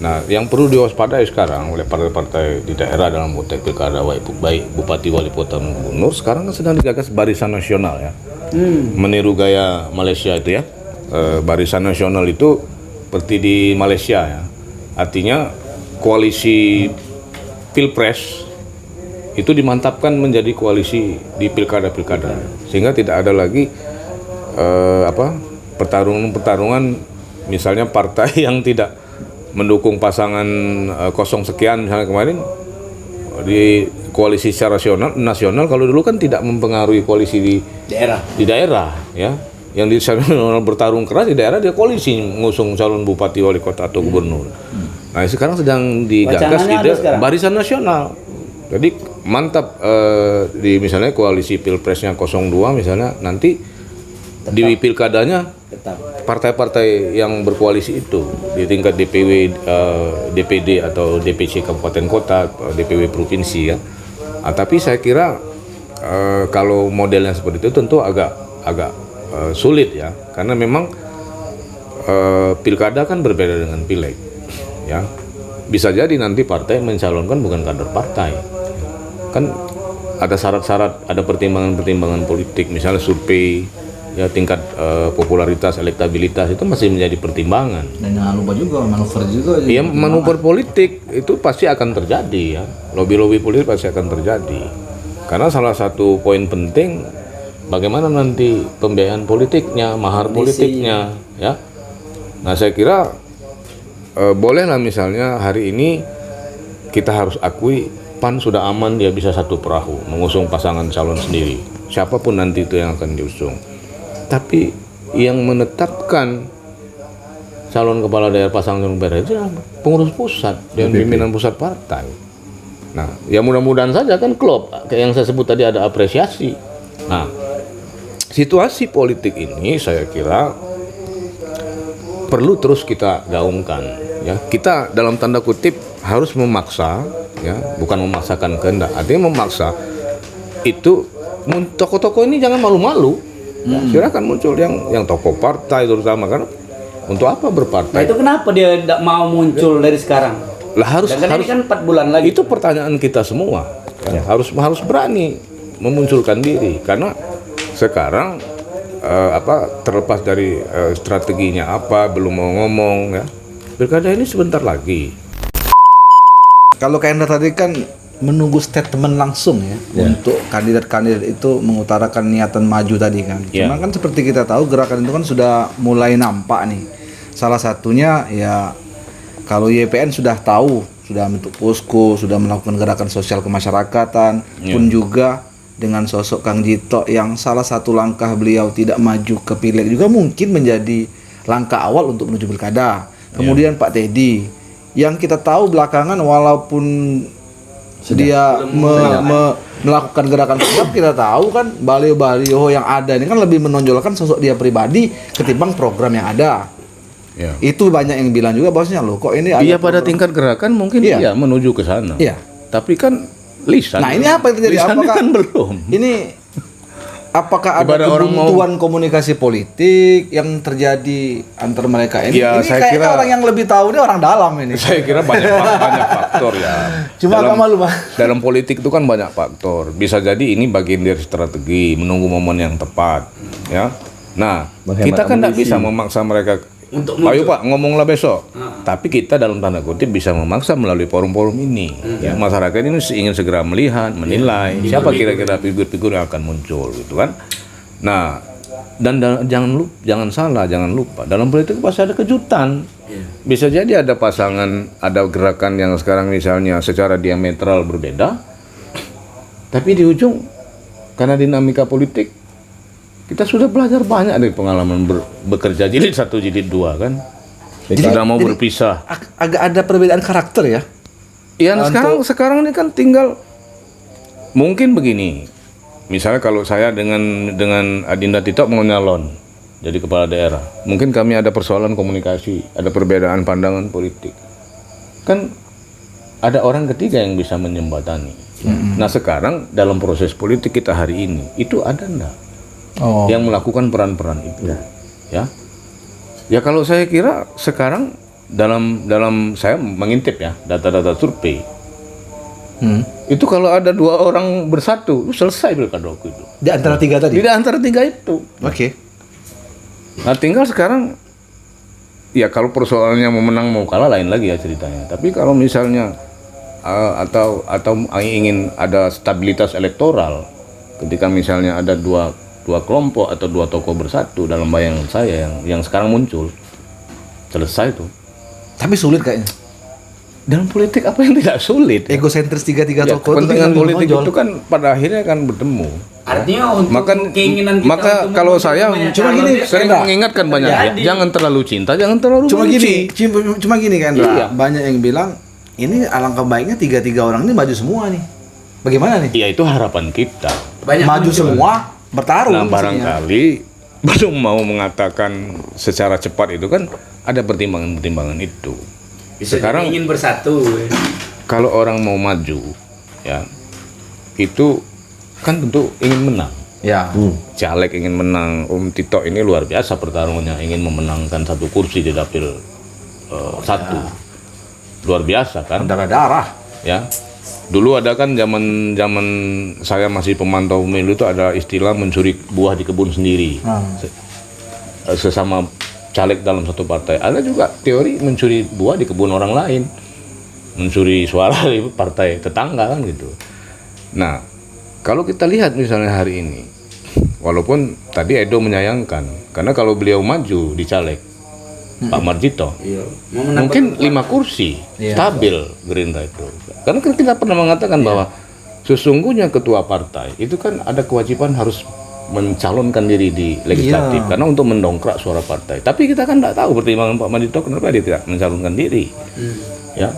Nah, yang perlu diwaspadai sekarang oleh partai-partai di daerah dalam konteks pilkada, baik bupati, wali kota, gubernur, sekarang kan sedang digagas barisan nasional ya. Meniru gaya Malaysia itu ya. Barisan nasional itu seperti di Malaysia ya. Artinya koalisi pilpres itu dimantapkan menjadi koalisi di pilkada-pilkada, sehingga tidak ada lagi pertarungan misalnya partai yang tidak mendukung pasangan kosong sekian misalnya kemarin di koalisi secara nasional. Kalau dulu kan tidak mempengaruhi koalisi di daerah ya, yang di nasional bertarung keras, di daerah dia koalisi mengusung calon bupati, wali kota atau gubernur. Nah sekarang sedang digagas ide barisan nasional. Jadi mantap di misalnya koalisi pilpresnya 02 misalnya, nanti di pilkadanya Tetap. partai-partai yang berkoalisi itu di tingkat DPW, DPD atau DPC kabupaten kota, DPW provinsi ya. Tapi saya kira kalau modelnya seperti itu tentu agak sulit ya, karena memang pilkada kan berbeda dengan pileg ya. Bisa jadi nanti partai mencalonkan bukan kader partai, kan ada syarat-syarat, ada pertimbangan-pertimbangan politik, misalnya survei ya, tingkat popularitas, elektabilitas itu masih menjadi pertimbangan. Dan jangan lupa juga manuver juga. Iya, manuver politik itu pasti akan terjadi ya. Lobby-lobby politik pasti akan terjadi. Karena salah satu poin penting bagaimana nanti pembiayaan politiknya, mahar politiknya ya. Nah, saya kira bolehlah misalnya hari ini kita harus akui PAN sudah aman, dia bisa satu perahu mengusung pasangan calon sendiri. Siapapun nanti itu yang akan diusung. Tapi yang menetapkan calon kepala daerah, pasangan calon daerah itu pengurus pusat dan pimpinan pusat partai. Nah, ya mudah-mudahan saja kan klop, kayak yang saya sebut tadi, ada apresiasi. Nah, situasi politik ini saya kira perlu terus kita gaungkan. Ya, kita dalam tanda kutip harus memaksa, ya, bukan memaksakan kehendak. Artinya memaksa itu tokoh-tokoh ini jangan malu-malu. Ya, silakan muncul yang tokoh partai terutama, kan untuk apa berpartai? Nah, itu kenapa dia tidak mau muncul dari sekarang? Lah harus ini kan 4 bulan lagi. Itu pertanyaan kita semua. Ya. Harus berani memunculkan diri, karena sekarang terlepas dari strateginya apa, belum mau ngomong ya. Pilkada ini sebentar lagi. Kalau Kak Hendra tadi kan menunggu statement langsung ya untuk kandidat-kandidat itu mengutarakan niatan maju tadi kan. Cuma kan seperti kita tahu gerakan itu kan sudah mulai nampak nih. Salah satunya ya kalau YPN sudah tahu, sudah bentuk posko, sudah melakukan gerakan sosial kemasyarakatan, pun juga dengan sosok Kang Jito yang salah satu langkah beliau tidak maju ke pileg juga mungkin menjadi langkah awal untuk menuju pilkada. Kemudian Pak Teddy yang kita tahu belakangan walaupun dia melakukan gerakan sosial, kita tahu kan baliho-baliho yang ada ini kan lebih menonjolkan sosok dia pribadi ketimbang program yang ada. Ya. Itu banyak yang bilang juga bahwasanya loh kok ini ada pada tingkat gerakan mungkin iya menuju ke sana. Iya. Tapi kan lisan. Nah, ini apa yang terjadi? Lisannya Apakah kan belum. Ini apakah ada Ibarat orang kebuntuan komunikasi politik yang terjadi antar mereka ini? Ya, Ini saya kayaknya kira- orang yang lebih tahu ini orang dalam ini. Saya kira banyak faktor ya. Cuma agak malu, Bang. Dalam politik itu kan banyak faktor. Bisa jadi ini bagian dari strategi, menunggu momen yang tepat, ya. Nah, kita kan tidak bisa memaksa mereka. Ayo Pak, ngomonglah besok. Tapi kita dalam tanda kutip bisa memaksa melalui forum-forum ini. Ya, masyarakat ini ingin segera melihat, menilai siapa kira-kira figur-figur yang akan muncul, gitu kan. Nah, dan jangan salah, jangan lupa dalam politik pasti ada kejutan. Bisa jadi ada pasangan, ada gerakan yang sekarang misalnya secara diametral berbeda, tapi di ujung karena dinamika politik kita sudah belajar banyak dari pengalaman bekerja jilid 1, jilid 2 kan. Sudah mau berpisah. Agak ada perbedaan karakter ya. Iya, sekarang ini kan tinggal mungkin begini. Misalnya kalau saya dengan Adinda Tito mau nyalon jadi kepala daerah, mungkin kami ada persoalan komunikasi, ada perbedaan pandangan politik. Kan ada orang ketiga yang bisa menjembatani. Nah, sekarang dalam proses politik kita hari ini itu ada enggak? Yang melakukan peran-peran itu, ya kalau saya kira sekarang dalam saya mengintip ya data-data survei, itu kalau ada 2 orang bersatu selesai pilkada itu. Di antara 3 tadi. Di antara 3 itu. Oke. Nah, tinggal sekarang ya kalau persoalannya mau menang mau kalah lain lagi ya ceritanya. Tapi kalau misalnya atau ingin ada stabilitas elektoral, ketika misalnya ada dua kelompok atau 2 tokoh bersatu dalam bayangan saya yang sekarang muncul, selesai tuh. Tapi sulit kayaknya. Dalam politik apa yang tidak sulit? Egosentris 3 Ya, tokoh itu kepentingan kan politik menonjol. itu kan pada akhirnya kan bertemu. Artinya untuk keinginan kita Maka untuk kalau membentuk saya banyak cuma calon gini, dia sering enggak. mengingatkan banyak ya, Jadi. jangan terlalu cinta, jangan terlalu Cuma benci. gini kan, Iya. banyak yang bilang ini alangkah baiknya 3 orang ini maju semua nih. Bagaimana nih? Ya itu harapan kita. Banyak maju muncul. semua bertarung. Nah, maksudnya. barangkali belum mau mengatakan secara cepat itu kan ada pertimbangan-pertimbangan itu. Sekarang ingin bersatu. kalau orang mau maju, ya itu kan tentu ingin menang. Ya. Caleg ingin menang. Om Tito ini luar biasa pertarungannya, ingin memenangkan 1 kursi di dapil 1. Luar biasa kan? Darah-darah. Ya. Dulu ada kan zaman saya masih pemantau pemilu itu ada istilah mencuri buah di kebun sendiri. Sesama caleg dalam satu partai. Ada juga teori mencuri buah di kebun orang lain. Mencuri suara di partai tetangga kan gitu. Nah, kalau kita lihat misalnya hari ini, walaupun tadi Edo menyayangkan, karena kalau beliau maju di caleg, Pak Marjito, mungkin 5 kursi, stabil Gerindra itu. Karena kan kita pernah mengatakan bahwa sesungguhnya ketua partai itu kan ada kewajiban harus mencalonkan diri di legislatif, karena untuk mendongkrak suara partai. Tapi kita kan tidak tahu pertimbangan Pak Marjito kenapa dia tidak mencalonkan diri, ya.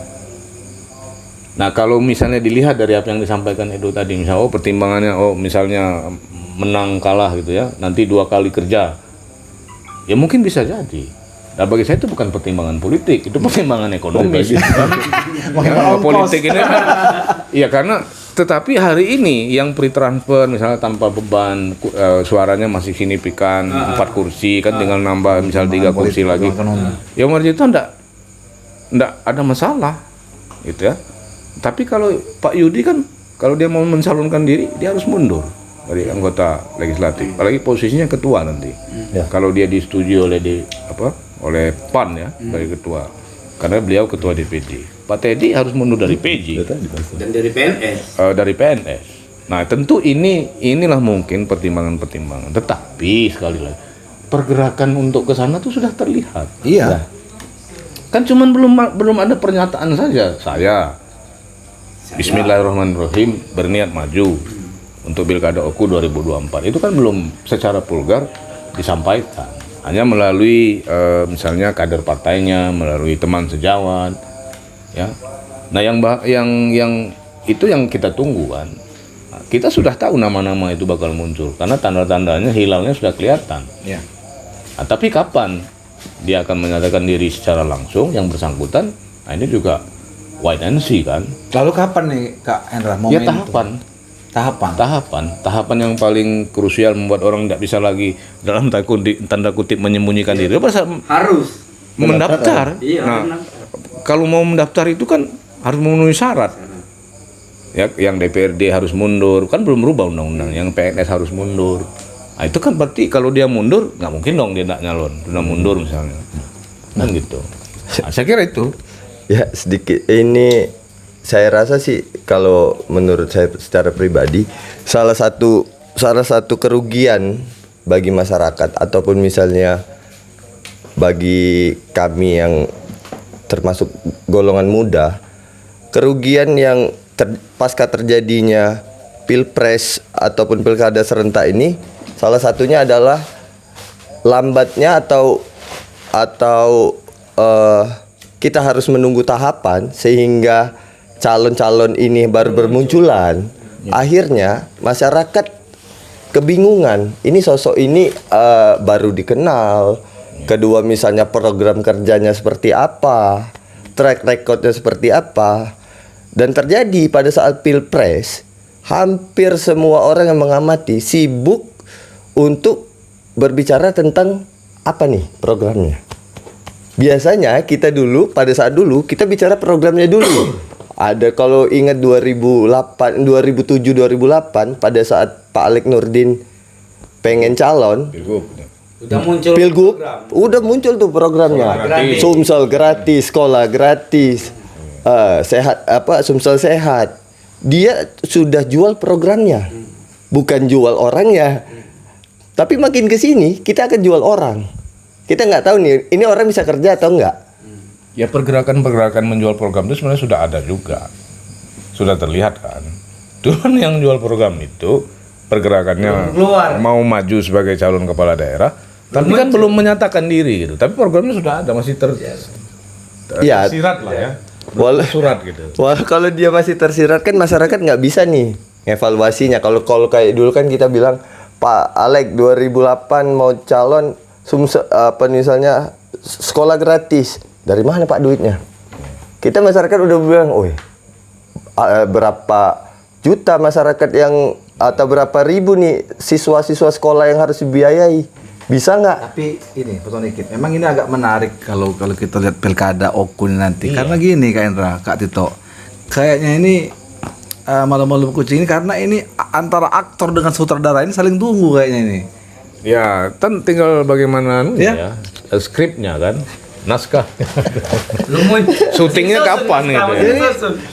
Nah, kalau misalnya dilihat dari apa yang disampaikan Edo tadi, misalnya pertimbangannya misalnya menang kalah gitu ya, nanti 2 kali kerja, ya mungkin bisa jadi. Nah, bagi saya itu bukan pertimbangan politik, itu pertimbangan ekonomis. Ya, politik ini kan, ya karena tetapi hari ini yang free transfer misalnya tanpa beban, suaranya masih signifikan, 4 kursi kan tinggal nambah misal 3 kursi lagi. Ya Marjito enggak ada masalah, gitu ya. Tapi kalau Pak Yudi kan, kalau dia mau mencalonkan diri, dia harus mundur dari anggota legislatif. Apalagi posisinya ketua nanti. Kalau dia disetujui oleh PAN ya, sebagai ketua. Karena beliau ketua DPD. Pak Teddy harus mundur dari PJ. Dan dari PNS. Dari PNS. Nah, tentu inilah mungkin pertimbangan-pertimbangan. Tetapi sekali lagi, pergerakan untuk ke sana tuh sudah terlihat. Iya. Kan cuman belum ada pernyataan saja. Saya Bismillahirrahmanirrahim berniat maju untuk Pilkada Oku 2024. Itu kan belum secara vulgar disampaikan. Hanya melalui misalnya kader partainya, melalui teman sejawat, ya. Nah, yang itu yang kita tunggu kan. Nah, kita sudah tahu nama-nama itu bakal muncul karena tanda-tandanya hilalnya sudah kelihatan. Ya. Nah, tapi kapan dia akan menyatakan diri secara langsung yang bersangkutan? Nah, ini juga wait and see kan. Lalu kapan nih Kak Hendra Ya tahapan yang paling krusial membuat orang tidak bisa lagi dalam tanda kutip menyembunyikan diri. Harus Mendaftar. Iya, Nah, kalau mau mendaftar itu kan harus memenuhi syarat. Ya, yang DPRD harus mundur, kan belum berubah undang-undang. Yang PNS harus mundur. Nah, itu kan berarti kalau dia mundur, nggak mungkin dong dia tidak nyalon. Sudah mundur misalnya. Kan gitu. Nah, saya kira itu. Ya sedikit ini saya rasa sih kalau menurut saya secara pribadi salah satu kerugian bagi masyarakat ataupun misalnya bagi kami yang termasuk golongan muda, kerugian yang pasca terjadinya Pilpres ataupun Pilkada serentak ini salah satunya adalah lambatnya atau kita harus menunggu tahapan sehingga calon-calon ini baru bermunculan. Akhirnya masyarakat kebingungan. Ini sosok ini baru dikenal. Kedua misalnya program kerjanya seperti apa, track recordnya seperti apa. Dan terjadi pada saat Pilpres, hampir semua orang yang mengamati sibuk untuk berbicara tentang apa nih programnya. Biasanya kita dulu, pada saat dulu, kita bicara programnya dulu. Ada kalau ingat 2007-2008 pada saat Pak Alek Nurdin pengen calon, udah muncul Pilgub, udah muncul tuh programnya. Sumsel gratis, sekolah gratis, Sumsel sehat. Dia sudah jual programnya, bukan jual orangnya. Tapi makin ke sini kita akan jual orang. Kita nggak tahu nih, ini orang bisa kerja atau enggak. Ya pergerakan menjual program itu sebenarnya sudah ada juga. Sudah terlihat kan. Cuman yang jual program itu pergerakannya mau maju sebagai calon kepala daerah, tapi kan belum menyatakan diri gitu. Tapi programnya sudah ada, masih tersirat lah ya. Surat gitu. Kalau dia masih tersirat kan masyarakat nggak bisa nih evaluasinya. Kalau kayak dulu kan kita bilang Pak Alek 2008 mau calon misalnya sekolah gratis. Dari mana Pak duitnya? Kita masyarakat udah bilang, berapa juta masyarakat yang atau berapa ribu nih siswa-siswa sekolah yang harus dibiayai. Bisa nggak? Tapi ini potong dikit. Memang ini agak menarik kalau kita lihat pilkada Okun nanti. Karena gini Kak Indra, Kak Tito. Kayaknya ini malam-malam kucing ini karena ini antara aktor dengan sutradara ini saling tunggu kayaknya ini. Ya, kan tinggal bagaimana Ya. skripnya kan, naskah. Syutingnya kapan gitu ya?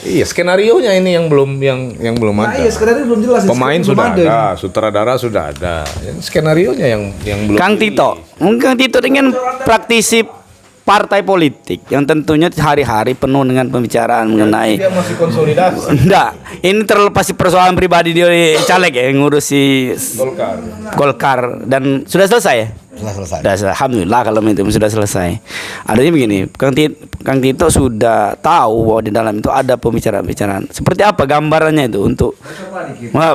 Iya, skenarionya ini yang belum Nah, ada. iya sekarang ini belum jelas. Pemain Belum sudah ada. ada, sutradara sudah ada. Skenarionya yang belum. Kang Tito, mungkin Kang Tito dengan praktisi partai politik yang tentunya hari-hari penuh dengan pembicaraan mengenai Dia masih konsolidasi. enggak, ini terlepas si persoalan pribadi dia caleg ya yang ngurusi Golkar dan sudah selesai ya? Sudah selesai. Sudah selesai. Alhamdulillah kalau itu sudah selesai. Adanya begini, Kang Tito sudah tahu bahwa di dalam itu ada pembicaraan-pembicaraan. Seperti apa gambarannya itu untuk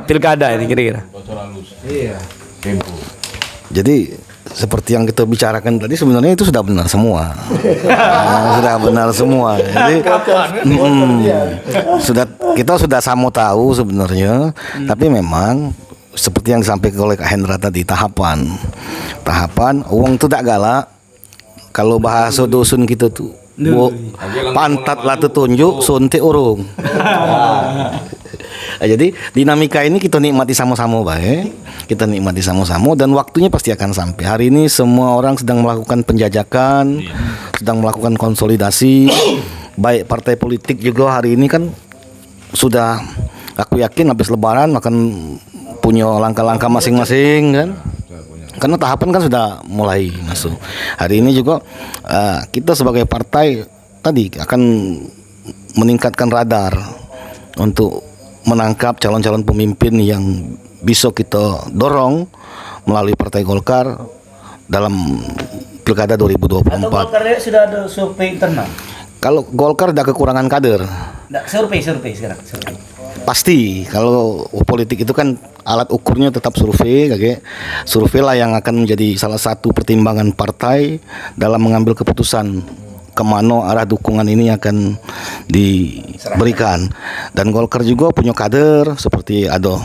pilkada ini kira-kira? Iya. Jadi seperti yang kita bicarakan tadi sebenarnya itu sudah benar semua. Sudah benar semua. Jadi kita sudah sama tahu sebenarnya, tapi memang seperti yang disampaikan oleh Kak Hendra tadi, tahapan uang itu tak galak. Kalau bahasa dusun kita tuh pantat lah tunjuk suntik urung. Jadi dinamika ini kita nikmati sama-sama baik. Kita nikmati sama-sama dan waktunya pasti akan sampai. Hari ini semua orang sedang melakukan penjajakan, sedang melakukan konsolidasi. Baik partai politik juga hari ini kan sudah, aku yakin habis lebaran akan punya langkah-langkah masing-masing kan. Karena tahapan kan sudah mulai masuk. Hari ini juga kita sebagai partai tadi akan meningkatkan radar untuk menangkap calon-calon pemimpin yang bisa kita dorong melalui Partai Golkar dalam Pilkada 2024. Atau Golkar sudah ada survei internal? Kalau Golkar ada kekurangan kader. Survei sekarang. Survei. Pasti kalau politik itu kan alat ukurnya tetap survei, kayak survei lah yang akan menjadi salah satu pertimbangan partai dalam mengambil keputusan kemana arah dukungan ini akan diberikan. Dan Golkar juga punya kader seperti ada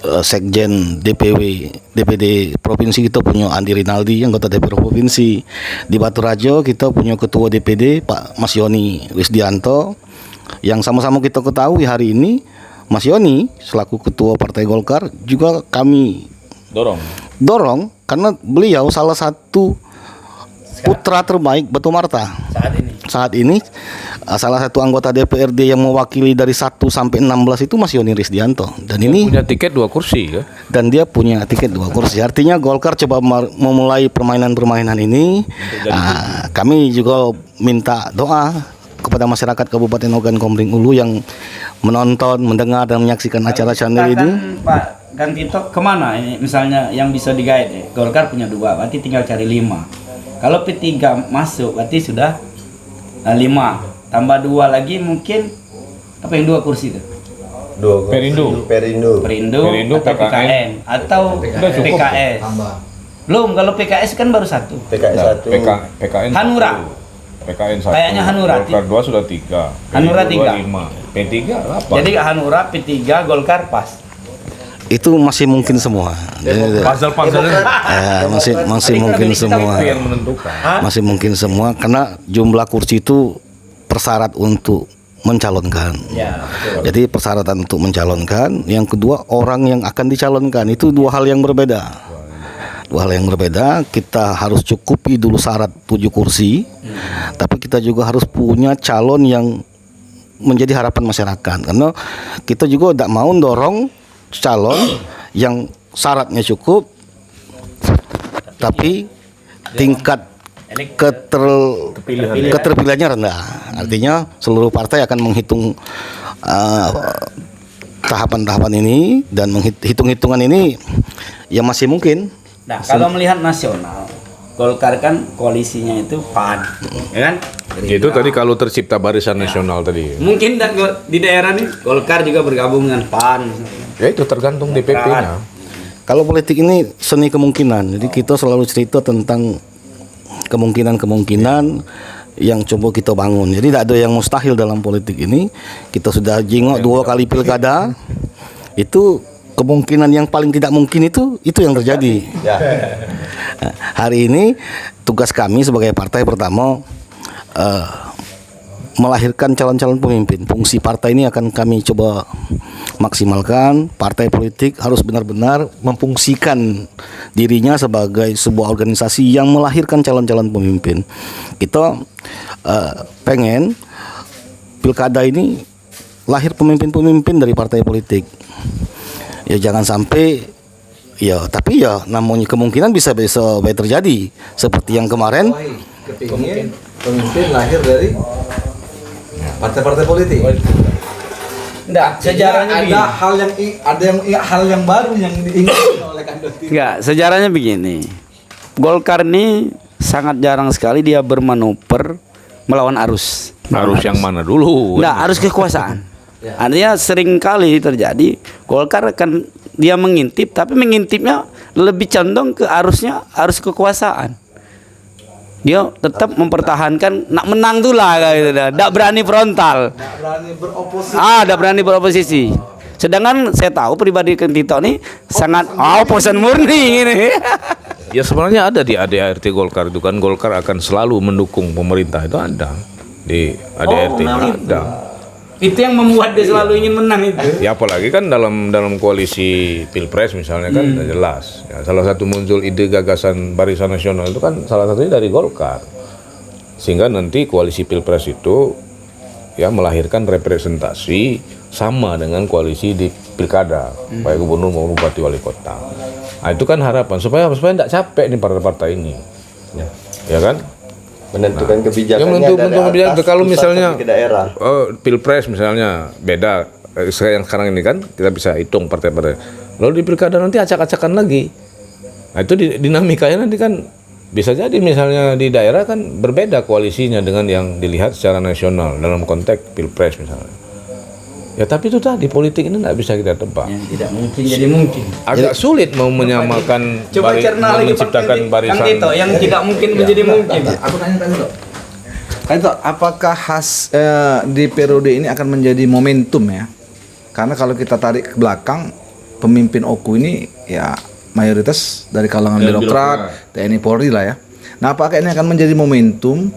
Sekjen DPD Provinsi kita punya Andi Rinaldi, anggota DPD Provinsi. Di Batu Rajo kita punya Ketua DPD Pak Mas Yoni Wisdianto, yang sama-sama kita ketahui hari ini Mas Yoni selaku Ketua Partai Golkar juga kami dorong karena beliau salah satu putra terbaik Batu Marta saat ini salah satu anggota DPRD yang mewakili dari 1 sampai 16 itu Mas Yoni Rizdianto, dan ini Punya tiket 2 kursi ya. dan dia punya tiket 2 kursi. Artinya Golkar coba memulai permainan-permainan ini. Kami juga minta doa kepada masyarakat Kabupaten Ogan Komering Ulu yang menonton, mendengar dan menyaksikan acara channel ini. Pak Kang Tito kemana ini misalnya yang bisa digait ya? Golkar punya 2, berarti tinggal cari 5. Kalau P3 masuk berarti sudah 5, tambah 2 lagi mungkin apa yang 2 kursi itu? Perindo atau PKN atau PKS. Belum, kalau PKS kan baru 1. PKS 1. PKN Hanura. PKN 1. Kayaknya Hanura. Golkar 2 sudah 3. Hanura 3. 5. P3 apa? Jadi Hanura, P3, Golkar pas. Itu masih mungkin semua. Puzzle-puzzle Masih mungkin semua. yang menentukan. Masih mungkin semua karena jumlah kursi itu persyarat untuk mencalonkan. Ya, betul. Jadi persyaratan untuk mencalonkan. Yang kedua, orang yang akan dicalonkan itu 2 hal yang berbeda. 2 hal yang berbeda. Kita harus cukupi dulu syarat 7 kursi, tapi kita juga harus punya calon yang menjadi harapan masyarakat. Karena kita juga tidak mau dorong calon yang syaratnya cukup, tapi tingkat keterpilihannya rendah. Artinya seluruh partai akan menghitung tahapan-tahapan ini dan hitung-hitungan ini yang masih mungkin. Nah, kalau melihat nasional, Golkar kan koalisinya itu PAN, ya kan? Itu tadi kalau tercipta barisan nasional tadi. Mungkin di daerah nih Golkar juga bergabung dengan PAN. Ya itu tergantung DPP-nya. Kalau politik ini seni kemungkinan. Jadi kita selalu cerita tentang kemungkinan-kemungkinan yang coba kita bangun. Jadi tidak ada yang mustahil dalam politik ini. Kita sudah jengok 2 kali pilkada. Itu kemungkinan yang paling tidak mungkin itu yang terjadi. Nah, hari ini tugas kami sebagai partai pertama melahirkan calon-calon pemimpin. Fungsi partai ini akan kami coba maksimalkan. Partai politik harus benar-benar memfungsikan dirinya sebagai sebuah organisasi yang melahirkan calon-calon pemimpin. Kita pengen pilkada ini lahir pemimpin-pemimpin dari partai politik. Ya jangan sampai tapi namanya kemungkinan bisa baik terjadi seperti yang kemarin. Kepingin pemimpin lahir dari partai-partai politik. Enggak, sejarahnya begini. Ada hal yang baru yang diinginkan oleh Kandotin. Enggak, sejarahnya begini. Golkar ini sangat jarang sekali dia bermanuver melawan arus. Arus yang mana dulu? Enggak, arus kekuasaan. Artinya sering kali terjadi Golkar kan dia mengintip, tapi mengintipnya lebih condong ke arus kekuasaan. Dia tetap mempertahankan nak menang tuh lah gitu dah. Tak berani frontal. Nggak berani beroposisi. Tak berani beroposisi. Sedangkan saya tahu pribadi Tito ini sangat oposan murni ini. Ya sebenarnya ada di ADART Golkar itu kan, Golkar akan selalu mendukung pemerintah, itu ada di ADART ada. Itu yang membuat dia selalu ingin menang itu. Ya apalagi kan dalam koalisi Pilpres misalnya kan udah jelas. Ya, salah satu muncul ide gagasan Barisan Nasional itu kan salah satunya dari Golkar. Sehingga nanti koalisi Pilpres itu ya melahirkan representasi sama dengan koalisi di pilkada, baik gubernur maupun bupati wali kota. Nah, itu kan harapan supaya tidak capek nih partai-partai ini. Ya kan? Menentukan kebijakannya yang menentukan dari kebijakan atas, kalau pusat misalnya sampai ke daerah. Pilpres misalnya beda yang sekarang ini kan kita bisa hitung partai-partai. Lalu di pilkada nanti acak-acakan lagi. Nah itu dinamikanya nanti kan bisa jadi misalnya di daerah kan berbeda koalisinya dengan yang dilihat secara nasional dalam konteks Pilpres misalnya. Ya tapi itu tadi politik ini tidak bisa kita tebak. Yang tidak mungkin jadi mungkin. Agak sulit mau menyamakan menciptakan barisan. Yang Tito, yang tidak mungkin menjadi mungkin. Aku tanya Tito. Tito, apakah di periode ini akan menjadi momentum ya? Karena kalau kita tarik ke belakang, pemimpin OKU ini ya mayoritas dari kalangan birokrat, TNI Polri lah ya. Nah, apakah ini akan menjadi momentum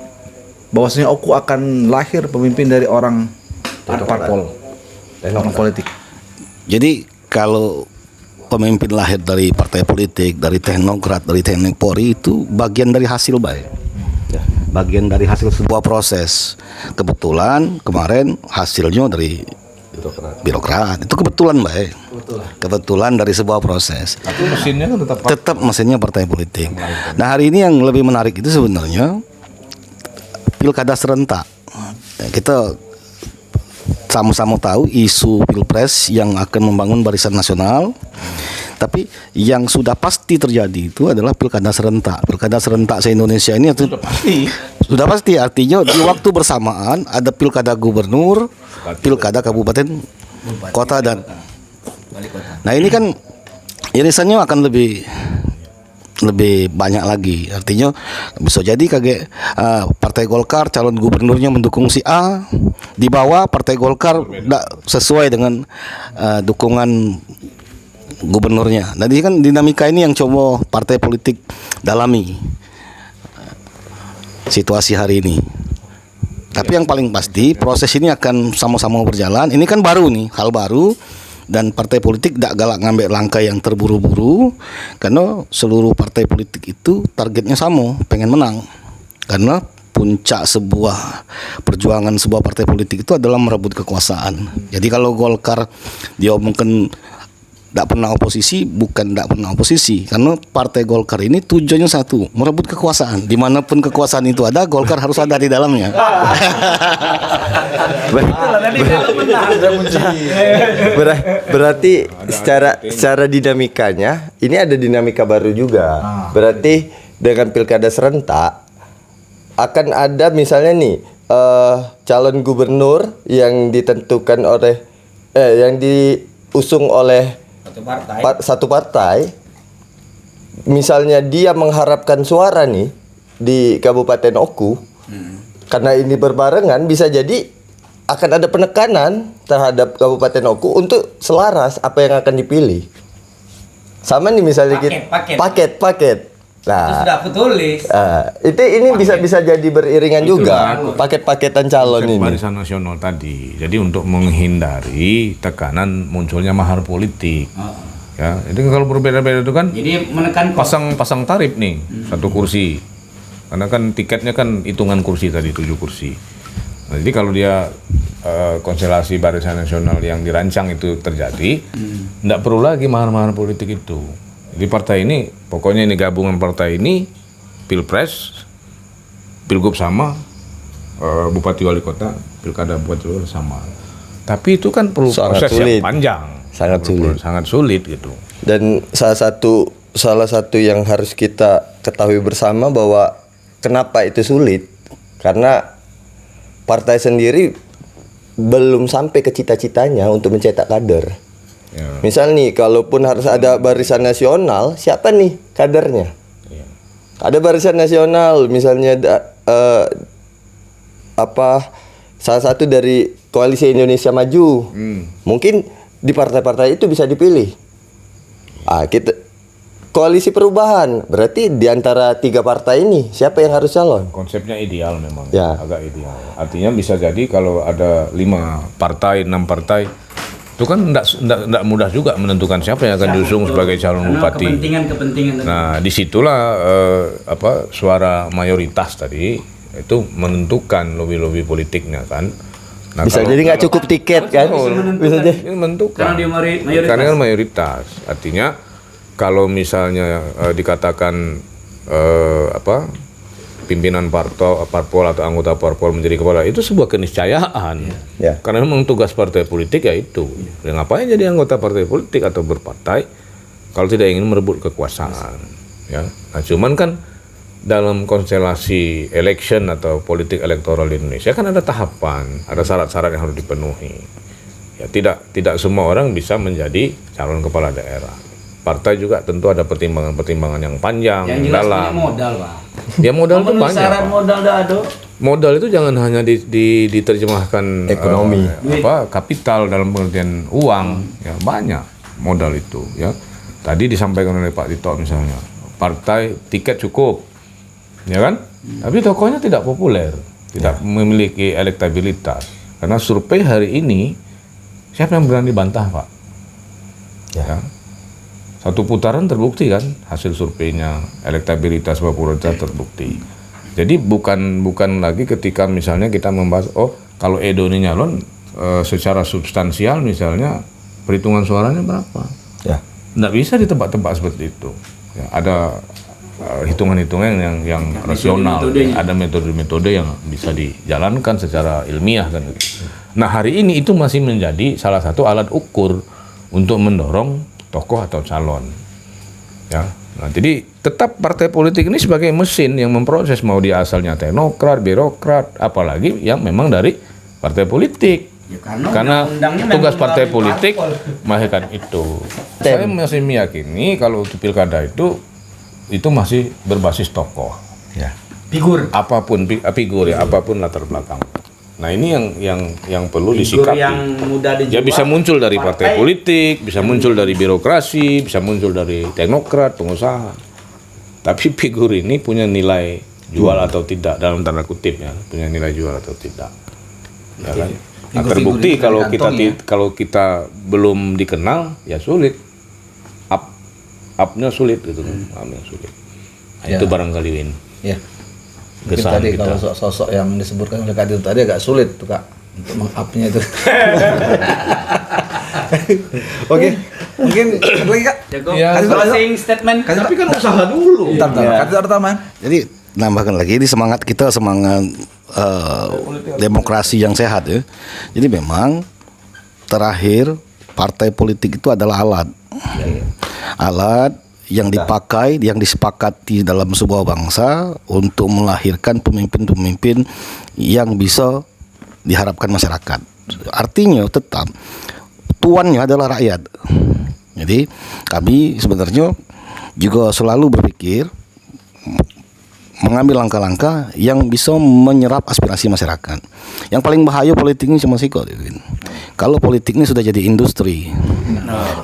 bahwasanya OKU akan lahir pemimpin dari orang parpol, orang politik? Jadi kalau pemimpin lahir dari partai politik, dari teknokrat, dari teknik Polri itu bagian dari hasil baik. Bagian dari hasil sebuah proses. Kebetulan kemarin hasilnya dari birokrat. Itu kebetulan baik. Kebetulan dari sebuah proses. Tapi mesinnya kan tetap mesinnya partai politik. Nah hari ini yang lebih menarik itu sebenarnya pilkada serentak. Kita sama-sama tahu isu pilpres yang akan membangun barisan nasional. Tapi yang sudah pasti terjadi itu adalah pilkada serentak. Pilkada serentak se-Indonesia ini itu sudah pasti artinya di waktu bersamaan ada pilkada gubernur, pilkada kabupaten, kota dan nah ini kan irisannya akan lebih banyak lagi. Artinya bisa jadi Partai Golkar calon gubernurnya mendukung si A, di bawah Partai Golkar tidak sesuai dengan dukungan gubernurnya. Jadi kan dinamika ini yang coba partai politik dalami situasi hari ini. Tapi yang paling pasti proses ini akan sama-sama berjalan. Ini kan baru nih, hal baru. Dan partai politik tidak galak ngambil langkah yang terburu-buru, karena seluruh partai politik itu targetnya sama, pengen menang. Karena puncak sebuah perjuangan sebuah partai politik itu adalah merebut kekuasaan. Jadi kalau Golkar dia mungkin tidak pernah oposisi, bukan tidak pernah oposisi, karena partai Golkar ini tujuannya satu, merebut kekuasaan. Dimanapun kekuasaan itu ada, Golkar harus ada di dalamnya. Berarti secara dinamikanya ini ada dinamika baru juga. Berarti dengan pilkada serentak akan ada misalnya nih calon gubernur yang ditentukan oleh yang diusung oleh satu partai, misalnya dia mengharapkan suara nih di Kabupaten Oku, karena ini berbarengan, bisa jadi akan ada penekanan terhadap Kabupaten Oku untuk selaras apa yang akan dipilih. Sama nih misalnya paket. Nah, Itu sudah aku tulis. ini bisa jadi beriringan juga paket-paketan calon ini. Barisan nasional tadi. Jadi untuk menghindari tekanan munculnya mahar politik. Ya, jadi kalau berbeda-beda itu kan Jadi menekan pasang tarif nih satu kursi. Karena kan tiketnya kan hitungan kursi tadi 7 kursi. Nah, jadi kalau dia konstelasi barisan nasional yang dirancang itu terjadi, tidak perlu lagi mahar-mahar politik itu. Jadi partai ini, pokoknya ini gabungan partai ini, pilpres, pilgub sama, bupati wali kota, pilkada bupati wali kota sama. Tapi itu kan perlu Sangat proses sulit. yang panjang, sangat sulit gitu. Dan salah satu yang harus kita ketahui bersama bahwa kenapa itu sulit, karena partai sendiri belum sampai ke cita-citanya untuk mencetak kader. Ya. Misal nih, kalaupun harus ada barisan nasional, siapa nih kadernya? Ya. Ada barisan nasional, misalnya salah satu dari Koalisi Indonesia Maju, mungkin di partai-partai itu bisa dipilih. Kita Koalisi Perubahan, berarti di antara 3 partai ini siapa yang harus calon? Konsepnya ideal memang, Ya. agak ideal. Artinya bisa jadi kalau ada 5 partai, 6 partai, itu kan tidak mudah juga menentukan siapa yang akan diusung sebagai calon bupati. Kepentingan. Nah, disitulah suara mayoritas tadi itu menentukan lobby-lobby politiknya kan. Nah, Bisa jadi nggak cukup tiket kan? Bisa jadi. ini menentukan. Karena dia mayoritas. Karena kan mayoritas. Artinya kalau misalnya dikatakan pimpinan parpol atau anggota parpol menjadi kepala, itu sebuah keniscayaan. Ya. Karena memang tugas partai politik ya itu. Ya, ngapain jadi anggota partai politik atau berpartai kalau tidak ingin merebut kekuasaan. Ya. Nah, cuman kan dalam konstelasi election atau politik elektoral di Indonesia kan ada tahapan, ada syarat-syarat yang harus dipenuhi. Ya, tidak semua orang bisa menjadi calon kepala daerah. Partai juga tentu ada pertimbangan-pertimbangan yang panjang, Yang jelas dalam. punya modal, Pak. Ya modal itu Memenuhi banyak. syarat Pak. modal dah ada. Modal itu jangan hanya diterjemahkan Ekonomi. Kapital dalam pengertian uang, ya banyak modal itu ya. Tadi disampaikan oleh Pak Tito misalnya, partai tiket cukup, ya kan? Tapi tokohnya tidak populer, tidak memiliki elektabilitas. Karena survei hari ini siapa yang berani bantah, Pak? Ya. Satu putaran terbukti kan hasil surveinya, elektabilitas popularitas terbukti. Jadi bukan lagi ketika misalnya kita membahas kalau Edo ini nyalon secara substansial misalnya perhitungan suaranya berapa? Ya. Nggak bisa ditebak-tebak seperti itu. Ya, ada hitungan-hitungan yang rasional, ada metode-metode yang bisa dijalankan secara ilmiah kan. Nah hari ini itu masih menjadi salah satu alat ukur untuk mendorong tokoh atau calon, ya. Nah, jadi tetap partai politik ini sebagai mesin yang memproses, mau dia asalnya teknokrat, birokrat, apalagi yang memang dari partai politik. Ya, karena undang-undangnya tugas memang partai melalui politik parpol. melahirkan itu. Saya masih meyakini kalau untuk pilkada itu masih berbasis tokoh. Ya. Figur. Apapun figur ya, apapun latar belakang. Nah ini yang perlu Figur disikapi. yang mudah dijual. Ya bisa muncul dari partai politik, bisa muncul dari birokrasi, bisa muncul dari teknokrat, pengusaha. Tapi figur ini punya nilai jual atau tidak dalam tanda kutip ya, punya nilai jual atau tidak. Ya kan? Nah, Figur-figur terbukti itu kalau kita belum dikenal ya sulit. Up-nya sulit gitu kan. Up-nya sulit. Nah, Ya. itu barangkali Win. Ya. Mungkin Kesan tadi kita. kalau sosok yang disebutkan oleh Kak Dito tadi agak sulit tuh Kak untuk meng-up-nya itu. Oke, mungkin satu lagi Kak. Cukup. Ya, Closing statement. Tapi kan usaha dulu. Bentar, Kak Dito Artaman. Jadi nambahkan lagi ini semangat kita semangat demokrasi yang sehat ya. Jadi memang terakhir partai politik itu adalah alat. Alat yang dipakai, yang disepakati dalam sebuah bangsa untuk melahirkan pemimpin-pemimpin yang bisa diharapkan masyarakat. Artinya tetap tuannya adalah rakyat. Jadi kami sebenarnya juga selalu berpikir mengambil langkah-langkah yang bisa menyerap aspirasi masyarakat. Yang paling bahaya politik ini cuma siko. Kalau politik ini sudah jadi industri,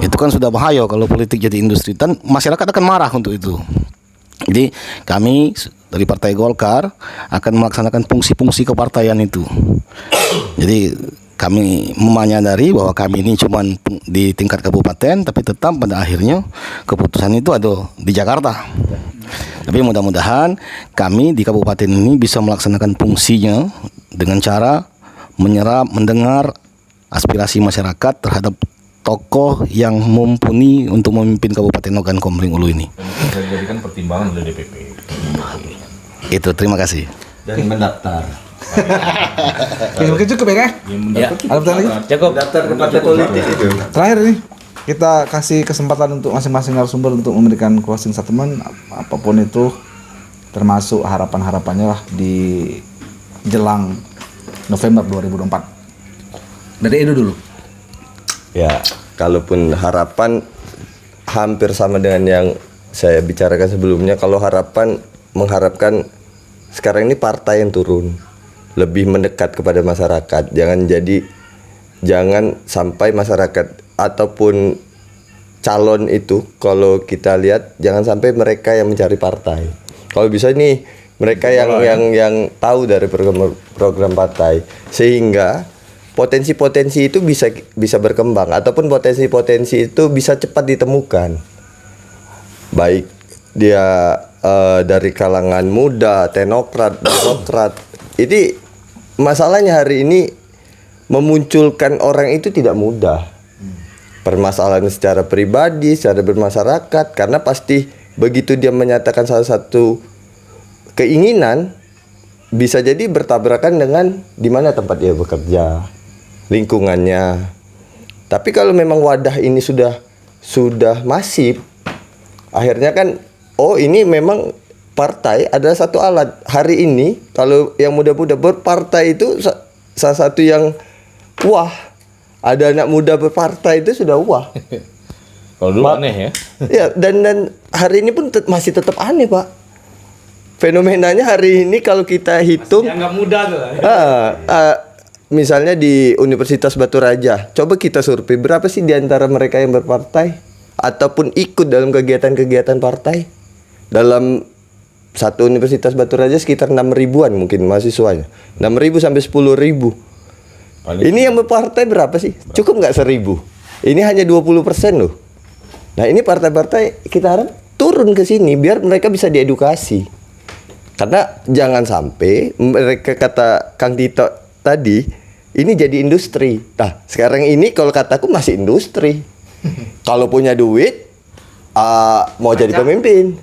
itu kan sudah bahaya kalau politik jadi industri, dan masyarakat akan marah untuk itu. Jadi kami dari Partai Golkar akan melaksanakan fungsi-fungsi kepartaian itu. Jadi kami menyadari bahwa kami ini cuma di tingkat kabupaten, tapi tetap pada akhirnya keputusan itu ada di Jakarta. Tapi mudah-mudahan kami di kabupaten ini bisa melaksanakan fungsinya dengan cara menyerap, mendengar aspirasi masyarakat terhadap tokoh yang mumpuni untuk memimpin Kabupaten Ogan Komering Ulu ini. Bisa dijadikan pertimbangan oleh DPP. Itu, terima kasih. Dan mendaftar. Oke, cukup ya, Kak? Ya. Ada pertanyaan lagi? Cukup. Daftar ke partai politik itu. Terakhir nih, kita kasih kesempatan untuk masing-masing narasumber untuk memberikan closing statement apapun itu, termasuk harapan-harapannya lah di jelang November 2024. Dari Edo dulu. Ya, kalaupun harapan hampir sama dengan yang saya bicarakan sebelumnya. Kalau harapan mengharapkan sekarang ini partai yang turun, lebih mendekat kepada masyarakat. Jangan sampai masyarakat ataupun calon itu, kalau kita lihat jangan sampai mereka yang mencari partai. Kalau bisa nih mereka yang tahu dari program partai, sehingga potensi-potensi itu bisa berkembang, ataupun potensi-potensi itu bisa cepat ditemukan. Baik dia dari kalangan muda, teknokrat, birokrat. Ini masalahnya hari ini memunculkan orang itu tidak mudah. Permasalahan secara pribadi, secara bermasyarakat, karena pasti begitu dia menyatakan salah satu keinginan, bisa jadi bertabrakan dengan di mana tempat dia bekerja, lingkungannya. Tapi kalau memang wadah ini sudah masif, akhirnya kan ini memang partai adalah satu alat. Hari ini kalau yang muda-muda berpartai itu salah satu yang wah, ada anak muda berpartai itu sudah wah. Kalau dulu aneh ya. Ya, dan hari ini pun masih tetap aneh, Pak. Fenomenanya hari ini kalau kita hitung, Nggak mudah tuh. misalnya di Universitas Batu Raja, coba kita survei berapa sih di antara mereka yang berpartai ataupun ikut dalam kegiatan-kegiatan partai. Dalam satu Universitas Batu Raja sekitar 6.000-an mungkin mahasiswanya, 6.000 sampai 10.000. Ini yang berpartai berapa sih? Cukup nggak 1.000? Ini hanya 20% loh. Nah, ini partai-partai kita harap turun ke sini biar mereka bisa diedukasi. Karena jangan sampai mereka, kata Kang Tito tadi, ini jadi industri. Nah, sekarang ini kalau kataku masih industri. Kalau punya duit, mau jadi pemimpin.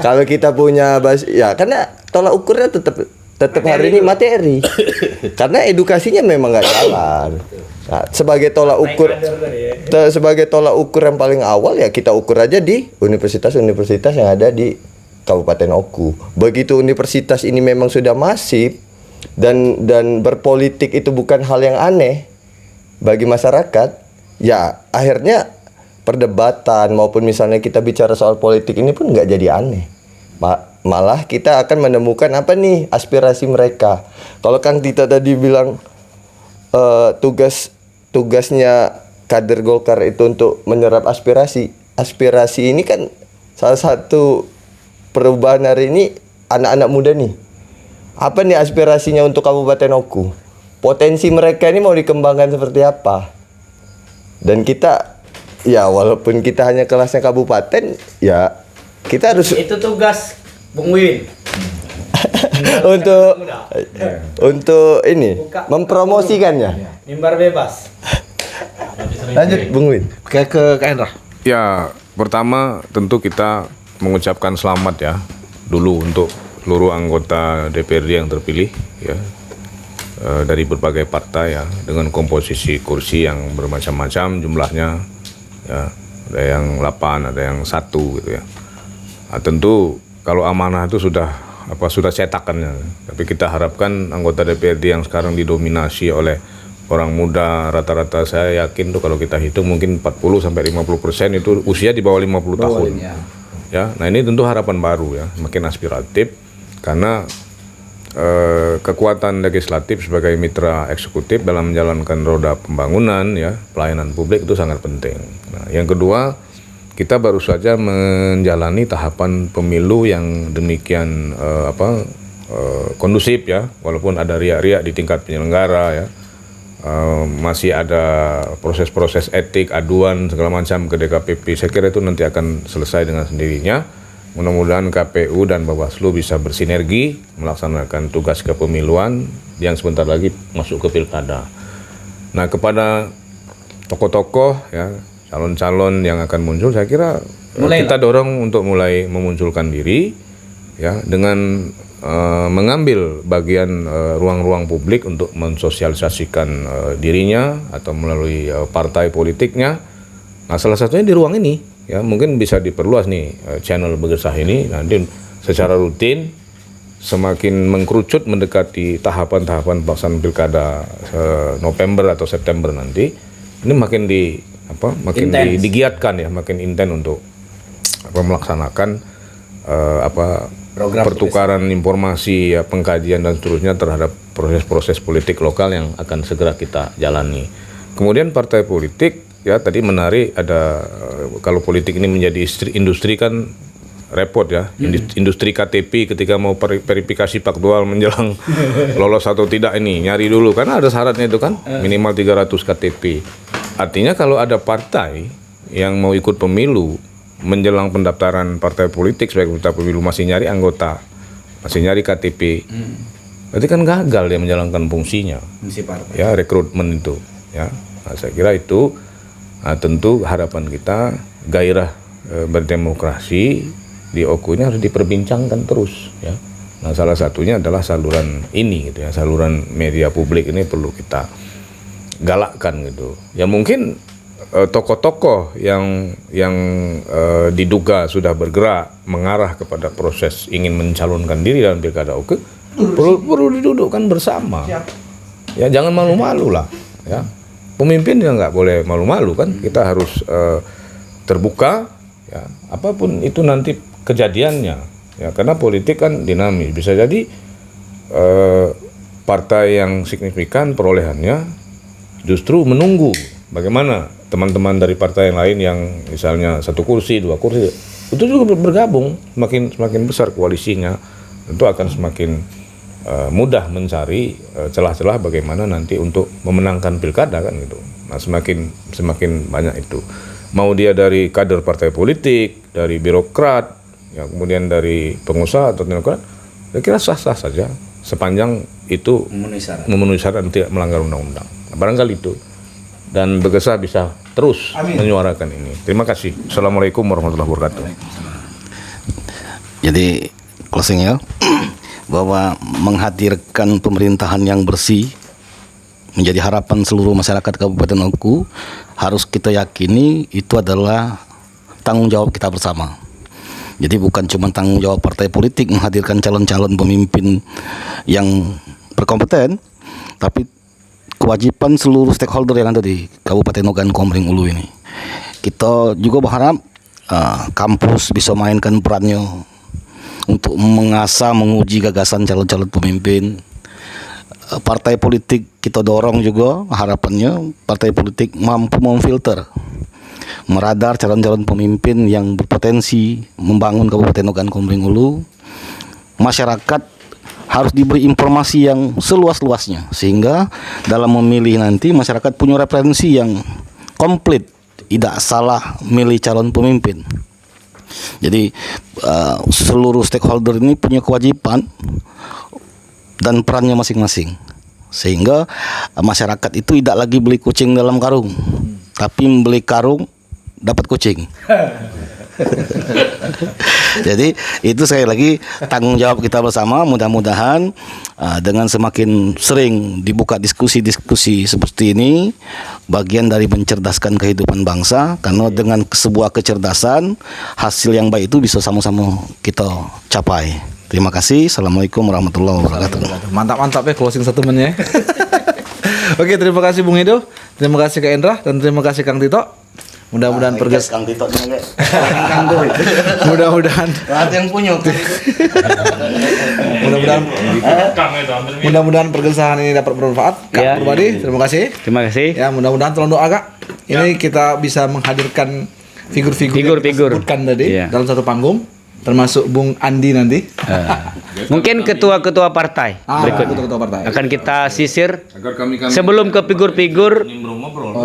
Kalau kita punya ya karena tolak ukurnya tetap hari ini materi. Karena edukasinya memang nggak jalan. Nah, sebagai tolak ukur yang paling awal ya kita ukur aja di universitas-universitas yang ada di Kabupaten Oku. Begitu universitas ini memang sudah masif dan berpolitik itu bukan hal yang aneh bagi masyarakat, ya akhirnya perdebatan maupun misalnya kita bicara soal politik ini pun nggak jadi aneh. Malah kita akan menemukan apa nih aspirasi mereka. Kalau Kang Tito tadi bilang tugasnya kader Golkar itu untuk menyerap aspirasi. Aspirasi ini kan salah satu perubahan hari ini anak-anak muda nih. Apa nih aspirasinya untuk Kabupaten Oku? Potensi mereka ini mau dikembangkan seperti apa? Dan kita, ya walaupun kita hanya kelasnya kabupaten, ya kita harus Itu tugas Bung Win. untuk ini mempromosikannya. Mimbar bebas. Lanjut Bung Win. Ke Kak Hendra. Ya, pertama tentu kita mengucapkan selamat ya dulu untuk seluruh anggota DPRD yang terpilih ya dari berbagai partai ya dengan komposisi kursi yang bermacam-macam jumlahnya ya, ada yang 8, ada yang 1 gitu ya. Nah, tentu kalau amanah itu sudah cetakannya, tapi kita harapkan anggota DPRD yang sekarang didominasi oleh orang muda rata-rata saya yakin tuh kalau kita hitung mungkin 40-50% itu usia di bawah 50 tahun. Ya, nah ini tentu harapan baru ya, makin aspiratif karena kekuatan legislatif sebagai mitra eksekutif dalam menjalankan roda pembangunan ya, pelayanan publik itu sangat penting. Nah, yang kedua, kita baru saja menjalani tahapan pemilu yang demikian kondusif ya, walaupun ada riak-riak di tingkat penyelenggara ya. Masih ada proses-proses etik, aduan segala macam ke DKPP. Saya kira itu nanti akan selesai dengan sendirinya. Mudah-mudahan KPU dan Bawaslu bisa bersinergi melaksanakan tugas kepemiluan yang sebentar lagi masuk ke pilkada. Nah, kepada tokoh-tokoh ya, calon-calon yang akan muncul, saya kira kita dorong untuk mulai memunculkan diri ya, dengan mengambil bagian ruang-ruang publik untuk mensosialisasikan dirinya atau melalui partai politiknya. Nah, salah satunya di ruang ini ya, mungkin bisa diperluas nih channel Bergesah ini nanti secara rutin, semakin mengkerucut mendekati tahapan-tahapan pelaksanaan pilkada November atau September nanti, ini makin digiatkan ya, makin intens untuk melaksanakan pertukaran informasi ya, pengkajian dan seterusnya terhadap proses-proses politik lokal yang akan segera kita jalani. Kemudian partai politik ya, tadi menarik ada kalau politik ini menjadi industri kan repot ya. Industri KTP ketika mau verifikasi faktual menjelang lolos atau tidak ini nyari dulu karena ada syaratnya itu kan, minimal 300 KTP. Artinya kalau ada partai yang mau ikut pemilu menjelang pendaftaran partai politik sebagai peserta pemilu masih nyari anggota, masih nyari KTP, berarti kan gagal dia menjalankan fungsinya. Ya, rekrutmen itu ya. Nah, saya kira itu tentu harapan kita gairah berdemokrasi di OKU-nya harus diperbincangkan terus ya. Nah, salah satunya adalah saluran ini gitu ya, saluran media publik ini perlu kita galakkan gitu. Ya mungkin tokoh-tokoh yang diduga sudah bergerak mengarah kepada proses ingin mencalonkan diri dalam pilkada OKU perlu didudukkan bersama. Ya jangan malu-malu lah ya. Pemimpin ya nggak boleh malu-malu kan, kita harus terbuka ya, apapun itu nanti kejadiannya ya, karena politik kan dinamis, bisa jadi partai yang signifikan perolehannya justru menunggu bagaimana teman-teman dari partai yang lain yang misalnya 1 kursi, 2 kursi itu juga bergabung, semakin besar koalisinya, tentu akan semakin mudah mencari celah-celah bagaimana nanti untuk memenangkan pilkada kan gitu. Nah, semakin banyak itu. Mau dia dari kader partai politik, dari birokrat, ya kemudian dari pengusaha atau teknokrat, saya kira sah-sah saja sepanjang itu memenuhi syarat dan tidak melanggar undang-undang. Nah, barangkali itu. Dan Bergesah bisa terus menyuarakan ini. Terima kasih. Assalamualaikum warahmatullahi wabarakatuh. Jadi closing ya, bahwa menghadirkan pemerintahan yang bersih menjadi harapan seluruh masyarakat Kabupaten Oku, harus kita yakini itu adalah tanggung jawab kita bersama. Jadi bukan cuma tanggung jawab partai politik menghadirkan calon-calon pemimpin yang berkompeten, tapi kewajiban seluruh stakeholder yang ada di Kabupaten Ogan Komering Ulu ini. Kita juga berharap kampus bisa mainkan perannya untuk mengasah, menguji gagasan calon-calon pemimpin. Partai politik kita dorong juga, harapannya partai politik mampu memfilter, meradar calon-calon pemimpin yang berpotensi membangun Kabupaten Ogan Komering Ulu. Masyarakat harus diberi informasi yang seluas-luasnya sehingga dalam memilih nanti masyarakat punya referensi yang komplit, tidak salah milih calon pemimpin. Jadi seluruh stakeholder ini punya kewajiban dan perannya masing-masing, sehingga masyarakat itu tidak lagi beli kucing dalam karung, tapi membeli karung dapat kucing. Jadi itu sekali lagi tanggung jawab kita bersama. Mudah-mudahan dengan semakin sering dibuka diskusi-diskusi seperti ini, bagian dari mencerdaskan kehidupan bangsa, karena dengan sebuah kecerdasan hasil yang baik itu bisa sama-sama kita capai. Terima kasih. Assalamualaikum warahmatullahi wabarakatuh. Mantap-mantap ya closing statementnya. Oke, terima kasih Bung Edo, terima kasih Kak Endra, dan terima kasih Kang Tito. Mudah-mudahan Kang Tito mudah-mudahan yang punya. mudah-mudahan pergeseran ini dapat bermanfaat. Kak Ya. Purbadi, terima kasih. Terima kasih. Ya, mudah-mudahan tolong doa Kak. Ini kita bisa menghadirkan figur-figur yang kita Figur-figur. sebutkan tadi Iya. dalam satu panggung, termasuk Bung Andi nanti. Mungkin ketua-ketua partai berikutnya Ketua partai. akan kita sisir Agar kami sebelum ke figur-figur.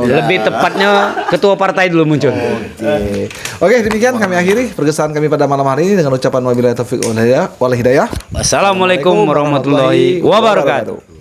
Lebih tepatnya ketua partai dulu muncul. Oke, demikian kami akhiri pergeseran kami pada malam hari ini dengan ucapan wabillahi taufiq wal hidayah. Wassalamualaikum warahmatullahi wabarakatuh.